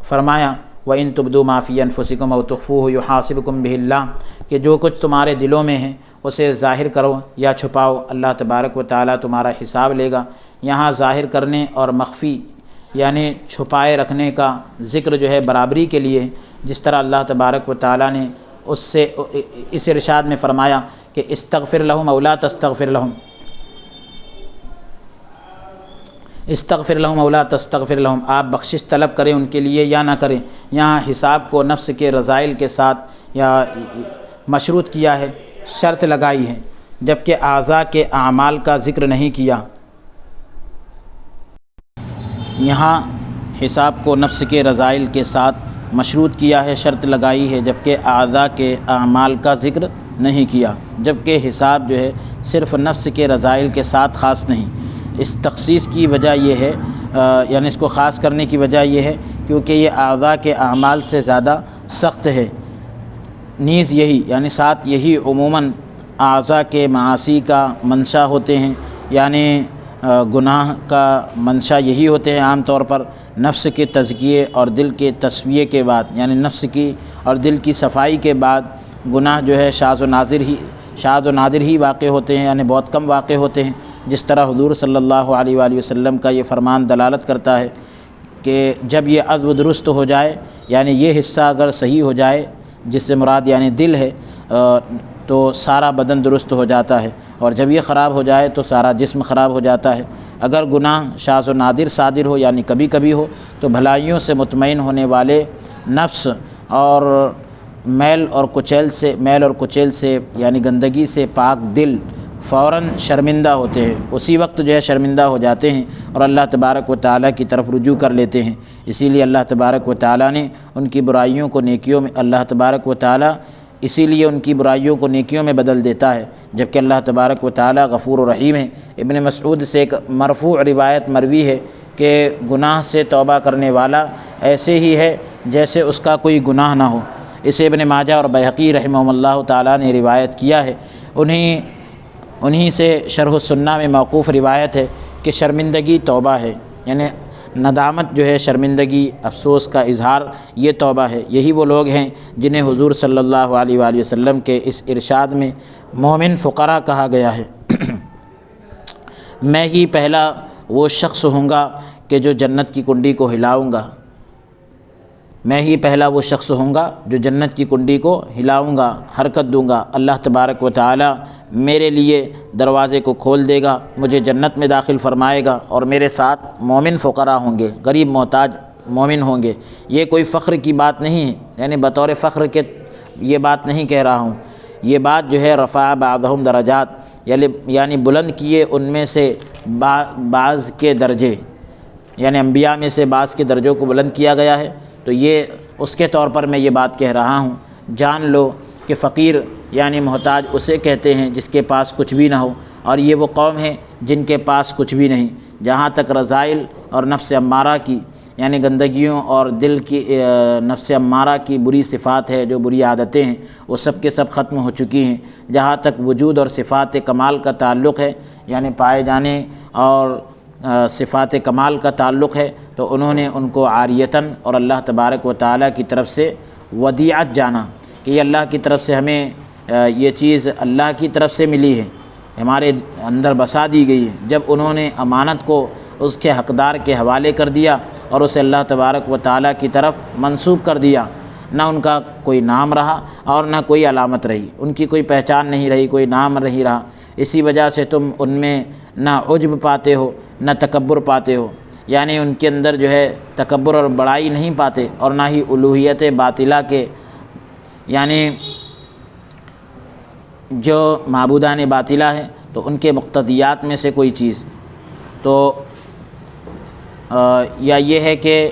فرمایا وَإِن تُبْدُوا مَا فِي أَنفُسِكُمْ أَوْ تُخْفُوهُ يُحَاسِبْكُم بِهِ اللَّهُ، کہ جو کچھ تمہارے دلوں میں ہے اسے ظاہر کرو یا چھپاؤ، اللہ تبارک و تعالیٰ تمہارا حساب لے گا۔ یہاں ظاہر کرنے اور مخفی یعنی چھپائے رکھنے کا ذکر جو ہے برابری کے لیے، جس طرح اللہ تبارک و تعالیٰ نے اس ارشاد میں فرمایا کہ استغفر لہم او لا تستغفر لہم، استغفر لہم او لا تستغفر لہم، آپ بخشش طلب کریں ان کے لیے یا نہ کریں۔ یہاں حساب کو نفس کے رذائل کے ساتھ یا مشروط کیا ہے، شرط لگائی ہے، جبکہ اعضاء کے اعمال کا ذکر نہیں کیا۔ یہاں حساب کو نفس کے رذائل کے ساتھ مشروط کیا ہے، شرط لگائی ہے، جبکہ اعضاء کے اعمال کا ذکر نہیں کیا، جبکہ حساب جو ہے صرف نفس کے رذائل کے ساتھ خاص نہیں۔ اس تخصیص کی وجہ یہ ہے، یعنی اس کو خاص کرنے کی وجہ یہ ہے کیونکہ یہ اعضاء کے اعمال سے زیادہ سخت ہے۔ نیز یہی یعنی ساتھ یہی عموماً اعضاء کے معاصی کا منشا ہوتے ہیں، یعنی گناہ کا منشا یہی ہوتے ہیں عام طور پر نفس کے تزکیے اور دل کے تصفیے کے بعد، یعنی نفس کی اور دل کی صفائی کے بعد گناہ جو ہے شاذ و نادر ہی واقع ہوتے ہیں، یعنی بہت کم واقع ہوتے ہیں، جس طرح حضور صلی اللہ علیہ وآلہ وسلم کا یہ فرمان دلالت کرتا ہے کہ جب یہ عضو درست ہو جائے، یعنی یہ حصہ اگر صحیح ہو جائے جس سے مراد یعنی دل ہے، تو سارا بدن درست ہو جاتا ہے، اور جب یہ خراب ہو جائے تو سارا جسم خراب ہو جاتا ہے۔ اگر گناہ شاذ و نادر صادر ہو، یعنی کبھی کبھی ہو، تو بھلائیوں سے مطمئن ہونے والے نفس اور میل اور کچیل سے یعنی گندگی سے پاک دل فوراً شرمندہ ہوتے ہیں، اسی وقت جو ہے شرمندہ ہو جاتے ہیں اور اللہ تبارک و تعالیٰ کی طرف رجوع کر لیتے ہیں۔ اسی لیے اللہ تبارک و تعالیٰ نے ان کی برائیوں کو نیکیوں میں ان کی برائیوں کو نیکیوں میں بدل دیتا ہے، جبکہ اللہ تبارک و تعالیٰ غفور و رحیم ہے۔ ابن مسعود سے ایک مرفوع روایت مروی ہے کہ گناہ سے توبہ کرنے والا ایسے ہی ہے جیسے اس کا کوئی گناہ نہ ہو۔ اسے ابن ماجہ اور بیہقی رحمہم اللہ تعالیٰ نے روایت کیا ہے۔ انہی سے شرح السنہ میں موقوف روایت ہے کہ شرمندگی توبہ ہے، یعنی ندامت جو ہے شرمندگی افسوس کا اظہار، یہ توبہ ہے۔ یہی وہ لوگ ہیں جنہیں حضور صلی اللہ علیہ وآلہ وسلم کے اس ارشاد میں مومن فقراء کہا گیا ہے۔ میں ہی پہلا وہ شخص ہوں گا کہ جو جنت کی کنڈی کو ہلاؤں گا، میں ہی پہلا وہ شخص ہوں گا جو جنت کی کنڈی کو ہلاؤں گا، حرکت دوں گا، اللہ تبارک و تعالی میرے لیے دروازے کو کھول دے گا، مجھے جنت میں داخل فرمائے گا، اور میرے ساتھ مومن فقراء ہوں گے، غریب محتاج مومن ہوں گے۔ یہ کوئی فخر کی بات نہیں ہے، یعنی بطور فخر کے یہ بات نہیں کہہ رہا ہوں، یہ بات جو ہے رفع بعضهم درجات، یعنی بلند کیے ان میں سے بعض کے درجے، یعنی انبیاء میں سے بعض کے درجوں کو بلند کیا گیا ہے، تو یہ اس کے طور پر میں یہ بات کہہ رہا ہوں۔ جان لو کہ فقیر یعنی محتاج اسے کہتے ہیں جس کے پاس کچھ بھی نہ ہو، اور یہ وہ قوم ہے جن کے پاس کچھ بھی نہیں۔ جہاں تک رذائل اور نفس امارہ کی یعنی گندگیوں اور دل کی نفس امارہ کی بری صفات ہے، جو بری عادتیں ہیں، وہ سب کے سب ختم ہو چکی ہیں۔ جہاں تک وجود اور صفات کمال کا تعلق ہے، یعنی پائے جانے اور صفات کمال کا تعلق ہے، تو انہوں نے ان کو عاریتاً اور اللہ تبارک و تعالیٰ کی طرف سے ودیعت جانا کہ یہ اللہ کی طرف سے ہمیں یہ چیز اللہ کی طرف سے ملی ہے، ہمارے اندر بسا دی گئی ہے۔ جب انہوں نے امانت کو اس کے حقدار کے حوالے کر دیا اور اسے اللہ تبارک و تعالیٰ کی طرف منسوب کر دیا، نہ ان کا کوئی نام رہا اور نہ کوئی علامت رہی، ان کی کوئی پہچان نہیں رہی، کوئی نام نہیں رہا۔ اسی وجہ سے تم ان میں نہ عجب پاتے ہو نہ تکبر پاتے ہو، یعنی ان کے اندر جو ہے تکبر اور بڑائی نہیں پاتے، اور نہ ہی الوہیت باطلہ کے، یعنی جو معبودان باطلہ ہیں تو ان کے مقتضیات میں سے کوئی چیز، تو یا یہ ہے کہ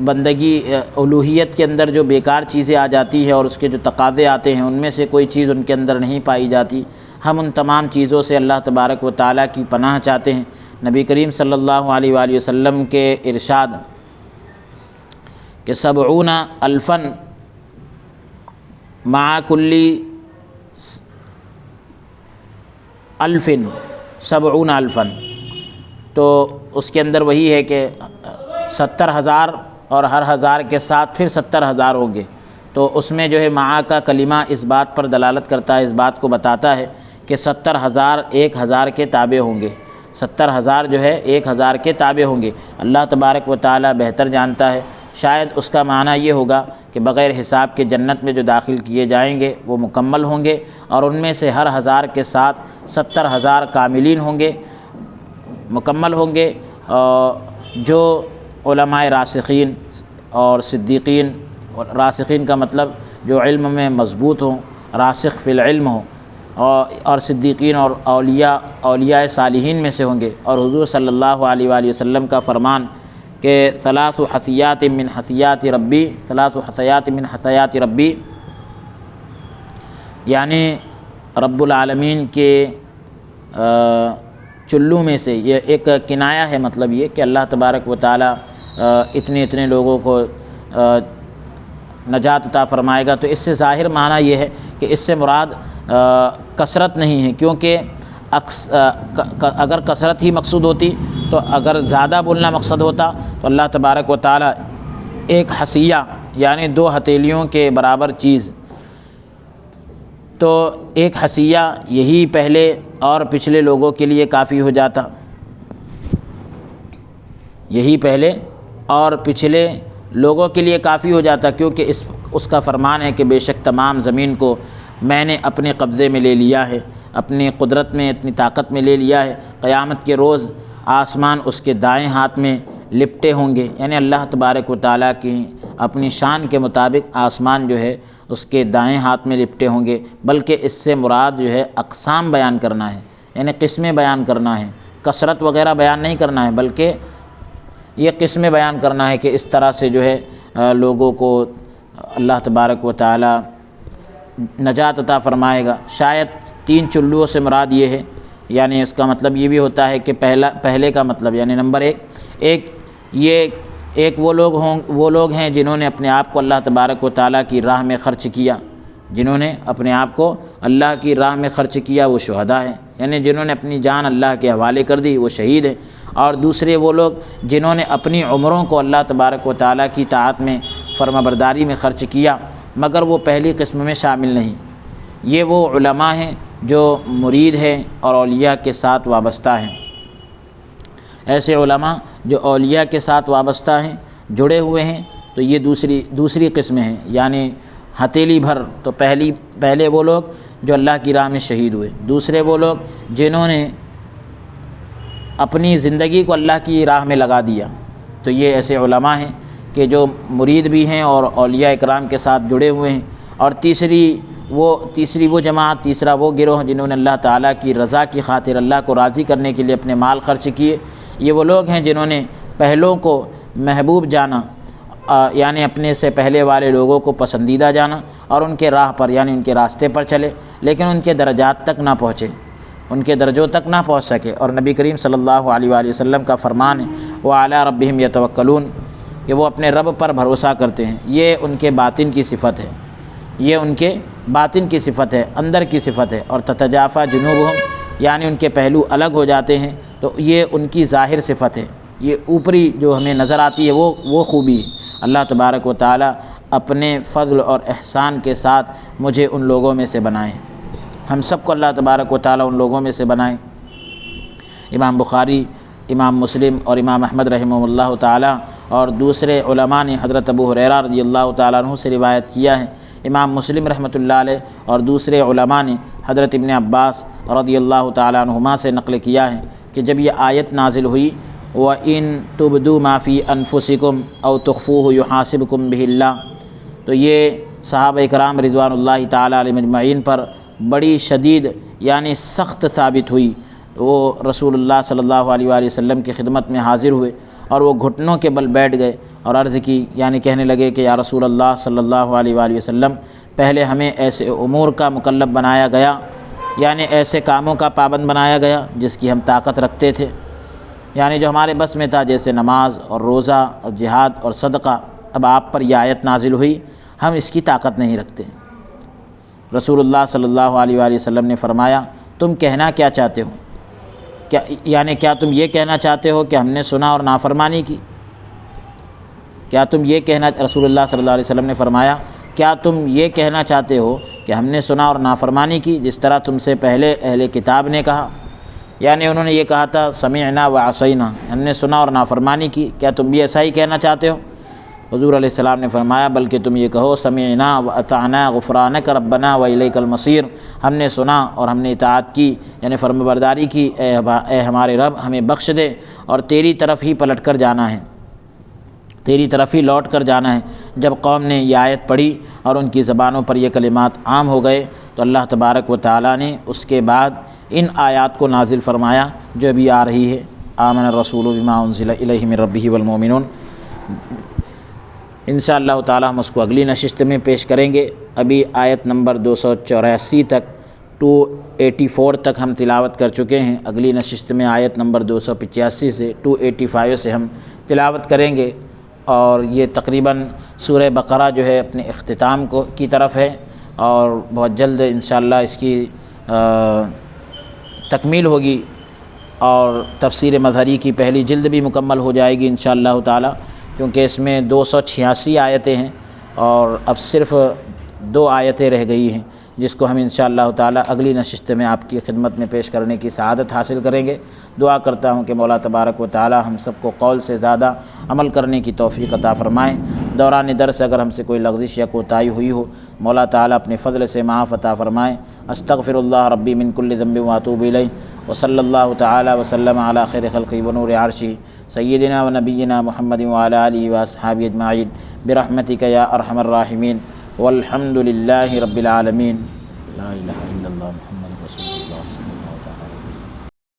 بندگی الوہیت کے اندر جو بیکار چیزیں آ جاتی ہے اور اس کے جو تقاضے آتے ہیں ان میں سے کوئی چیز ان کے اندر نہیں پائی جاتی۔ ہم ان تمام چیزوں سے اللہ تبارک و تعالیٰ کی پناہ چاہتے ہیں۔ نبی کریم صلی اللہ علیہ وآلہ وسلم کے ارشاد کہ 70,000 مع کل 70,000، تو اس کے اندر وہی ہے کہ 70,000 اور ہر 1000 کے ساتھ پھر 70,000 ہوں گے، تو اس میں جو ہے مع کا کلمہ اس بات پر دلالت کرتا ہے، اس بات کو بتاتا ہے کہ 70,000 1000 کے تابع ہوں گے، 70,000 جو ہے 1000 کے تابع ہوں گے۔ اللہ تبارک و تعالیٰ بہتر جانتا ہے، شاید اس کا معنی یہ ہوگا کہ بغیر حساب کے جنت میں جو داخل کیے جائیں گے وہ مکمل ہوں گے، اور ان میں سے ہر 1000 کے ساتھ 70,000 کاملین ہوں گے، مکمل ہوں گے، جو علماء راسخین اور صدیقین، راسخین کا مطلب جو علم میں مضبوط ہوں، راسخ فی العلم ہوں، اور صدیقین اور اولیاء صالحین میں سے ہوں گے۔ اور حضور صلی اللہ علیہ وآلہ وسلم کا فرمان کہ ثلاث حثیات من حثیات ربی، ثلاث حثیات من حثیات ربی، یعنی رب العالمین کے چلو میں سے، یہ ایک کنایہ ہے، مطلب یہ کہ اللہ تبارک و تعالیٰ اتنے لوگوں کو نجات عطا فرمائے گا، تو اس سے ظاہر معنی یہ ہے کہ اس سے مراد کثرت نہیں ہے، کیونکہ اگر کثرت ہی مقصود ہوتی تو اگر زیادہ بولنا مقصد ہوتا تو اللہ تبارک و تعالیٰ ایک حثیہ یعنی 2 ہتھیلیوں کے برابر چیز، تو ایک حثیہ یہی پہلے اور پچھلے لوگوں کے لیے کافی ہو جاتا، یہی پہلے اور پچھلے لوگوں کے لیے کافی ہو جاتا، کیونکہ اس کا فرمان ہے کہ بے شک تمام زمین کو میں نے اپنے قبضے میں لے لیا ہے، اپنی قدرت میں، اپنی طاقت میں لے لیا ہے۔ قیامت کے روز آسمان اس کے دائیں ہاتھ میں لپٹے ہوں گے، یعنی اللہ تبارک و تعالیٰ کی اپنی شان کے مطابق آسمان جو ہے اس کے دائیں ہاتھ میں لپٹے ہوں گے، بلکہ اس سے مراد جو ہے اقسام بیان کرنا ہے، یعنی قسمیں بیان کرنا ہے، کثرت وغیرہ بیان نہیں کرنا ہے، بلکہ یہ قسمیں بیان کرنا ہے کہ اس طرح سے جو ہے لوگوں کو اللہ تبارک و تعالیٰ نجات عطا فرمائے گا۔ شاید 3 چلوؤں سے مراد یہ ہے، یعنی اس کا مطلب یہ بھی ہوتا ہے کہ پہلے کا مطلب یعنی نمبر ایک وہ لوگ ہیں جنہوں نے اپنے آپ کو اللہ تبارک و تعالیٰ کی راہ میں خرچ کیا، جنہوں نے اپنے آپ کو اللہ کی راہ میں خرچ کیا، وہ شہداء ہیں، یعنی جنہوں نے اپنی جان اللہ کے حوالے کر دی، وہ شہید ہیں۔ اور دوسرے وہ لوگ جنہوں نے اپنی عمروں کو اللہ تبارک و تعالیٰ کی طاعت میں، فرمانبرداری میں خرچ کیا، مگر وہ پہلی قسم میں شامل نہیں۔ یہ وہ علماء ہیں جو مرید ہیں اور اولیاء کے ساتھ وابستہ ہیں۔ ایسے علماء جو اولیاء کے ساتھ وابستہ ہیں، جڑے ہوئے ہیں، تو یہ دوسری قسمیں ہیں، یعنی ہتھیلی بھر تو پہلے وہ لوگ جو اللہ کی راہ میں شہید ہوئے، دوسرے وہ لوگ جنہوں نے اپنی زندگی کو اللہ کی راہ میں لگا دیا، تو یہ ایسے علماء ہیں کہ جو مرید بھی ہیں اور اولیاء اکرام کے ساتھ جڑے ہوئے ہیں۔ اور تیسری وہ جماعت، تیسرا وہ گروہ جنہوں نے اللہ تعالیٰ کی رضا کی خاطر، اللہ کو راضی کرنے کے لیے اپنے مال خرچ کیے، یہ وہ لوگ ہیں جنہوں نے پہلوں کو محبوب جانا، یعنی اپنے سے پہلے والے لوگوں کو پسندیدہ جانا، اور ان کے راہ پر یعنی ان کے راستے پر چلے، لیکن ان کے درجات تک نہ پہنچے، ان کے درجوں تک نہ پہنچ سکے۔ اور نبی کریم صلی اللہ علیہ وآلہ وسلم کا فرمان ہے وَعَلَىٰ رَبِّهِمْ يَتَوَكَّلُونَ، کہ وہ اپنے رب پر بھروسہ کرتے ہیں۔ یہ ان کے باطن کی صفت ہے، یہ ان کے باطن کی صفت ہے، اندر کی صفت ہے۔ اور تتجافا جنوبہم، یعنی ان کے پہلو الگ ہو جاتے ہیں، تو یہ ان کی ظاہر صفت ہے، یہ اوپری جو ہمیں نظر آتی ہے وہ خوبی ہے۔ اللہ تبارک و تعالیٰ اپنے فضل اور احسان کے ساتھ مجھے ان لوگوں میں سے بنائیں، ہم سب کو اللہ تبارک و تعالیٰ ان لوگوں میں سے بنائیں۔ امام بخاری، امام مسلم اور امام احمد رحمہ اللہ تعالیٰ اور دوسرے علماء نے حضرت ابو ہریرہ رضی اللہ تعالیٰ عنہ سے روایت کیا ہے۔ امام مسلم رحمۃ اللہ علیہ اور دوسرے علماء نے حضرت ابن عباس رضی اللہ تعالیٰ عنہما سے نقل کیا ہے کہ جب یہ آیت نازل ہوئی وَإِن تُبْدُوا مَا فِي أَنفُسِكُمْ أَوْ تُخْفُوهُ يُحَاسِبْكُم بِهِ اللَّهُ، تو یہ صحابہ کرام رضوان اللہ تعالیٰ علیہم اجمعین پر بڑی شدید یعنی سخت ثابت ہوئی۔ وہ رسول اللہ صلی اللہ علیہ وآلہ وسلم کی خدمت میں حاضر ہوئے اور وہ گھٹنوں کے بل بیٹھ گئے اور عرض کی، یعنی کہنے لگے کہ یا رسول اللہ صلی اللہ علیہ وآلہ وسلم، پہلے ہمیں ایسے امور کا مکلف بنایا گیا، یعنی ایسے کاموں کا پابند بنایا گیا جس کی ہم طاقت رکھتے تھے، یعنی جو ہمارے بس میں تھا، جیسے نماز اور روزہ اور جہاد اور صدقہ۔ اب آپ پر یہ آیت نازل ہوئی، ہم اس کی طاقت نہیں رکھتے۔ رسول اللہ صلی اللہ علیہ وآلہ وسلم نے فرمایا تم کہنا کیا چاہتے ہو؟ کیا تم یہ کہنا چاہتے ہو کہ ہم نے سنا اور نافرمانی کی؟ کیا تم یہ کہنا، رسول اللہ صلی اللہ علیہ وسلم نے فرمایا کیا تم یہ کہنا چاہتے ہو کہ ہم نے سنا اور نافرمانی کی جس طرح تم سے پہلے اہل کتاب نے کہا؟ یعنی انہوں نے یہ کہا تھا سمعنا وعصینا، ہم نے سنا اور نافرمانی کی، کیا تم بھی ایسا ہی کہنا چاہتے ہو؟ حضور علیہ السلام نے فرمایا بلکہ تم یہ کہو سمعنا واطعنا غفرانک ربنا والیک المصیر، ہم نے سنا اور ہم نے اطاعت کی یعنی فرمانبرداری کی، اے ہمارے رب ہمیں بخش دے اور تیری طرف ہی پلٹ کر جانا ہے، تیری طرف ہی لوٹ کر جانا ہے۔ جب قوم نے یہ آیت پڑھی اور ان کی زبانوں پر یہ کلمات عام ہو گئے تو اللہ تبارک و تعالیٰ نے اس کے بعد ان آیات کو نازل فرمایا جو ابھی آ رہی ہے، آمن الرسول بما انزل الیہ من ربہ والمؤمنون۔ انشاءاللہ تعالی ہم اس کو اگلی نشست میں پیش کریں گے۔ ابھی آیت نمبر 284 تک 284 تک ہم تلاوت کر چکے ہیں۔ اگلی نشست میں آیت نمبر 285 سے 285 سے ہم تلاوت کریں گے، اور یہ تقریباً سورہ بقرہ جو ہے اپنے اختتام کی طرف ہے، اور بہت جلد انشاءاللہ اس کی تکمیل ہوگی، اور تفسیر مظہری کی پہلی جلد بھی مکمل ہو جائے گی انشاءاللہ تعالی، کیونکہ اس میں 286 آیتیں ہیں اور اب صرف 2 آیتیں رہ گئی ہیں، جس کو ہم انشاءاللہ تعالی اگلی نشست میں آپ کی خدمت میں پیش کرنے کی سعادت حاصل کریں گے۔ دعا کرتا ہوں کہ مولا تبارک و تعالی ہم سب کو قول سے زیادہ عمل کرنے کی توفیق عطا فرمائیں۔ دوران درس اگر ہم سے کوئی لغزش یا کوتاہی ہوئی ہو، مولا تعالی اپنے فضل سے معاف عطا فرمائیں۔ استغفر اللہ ربی من کل ذنب واتوب الیہ، وصلی اللہ تعالی وسلم علی خیر خلقہ ونور عرشہ سیدنا و نبینا محمد وعلی آلہ واصحابہ اجمعین برحمتک یا ارحم الراحمین، والحمد للہ رب العالمین۔ لا الہ الا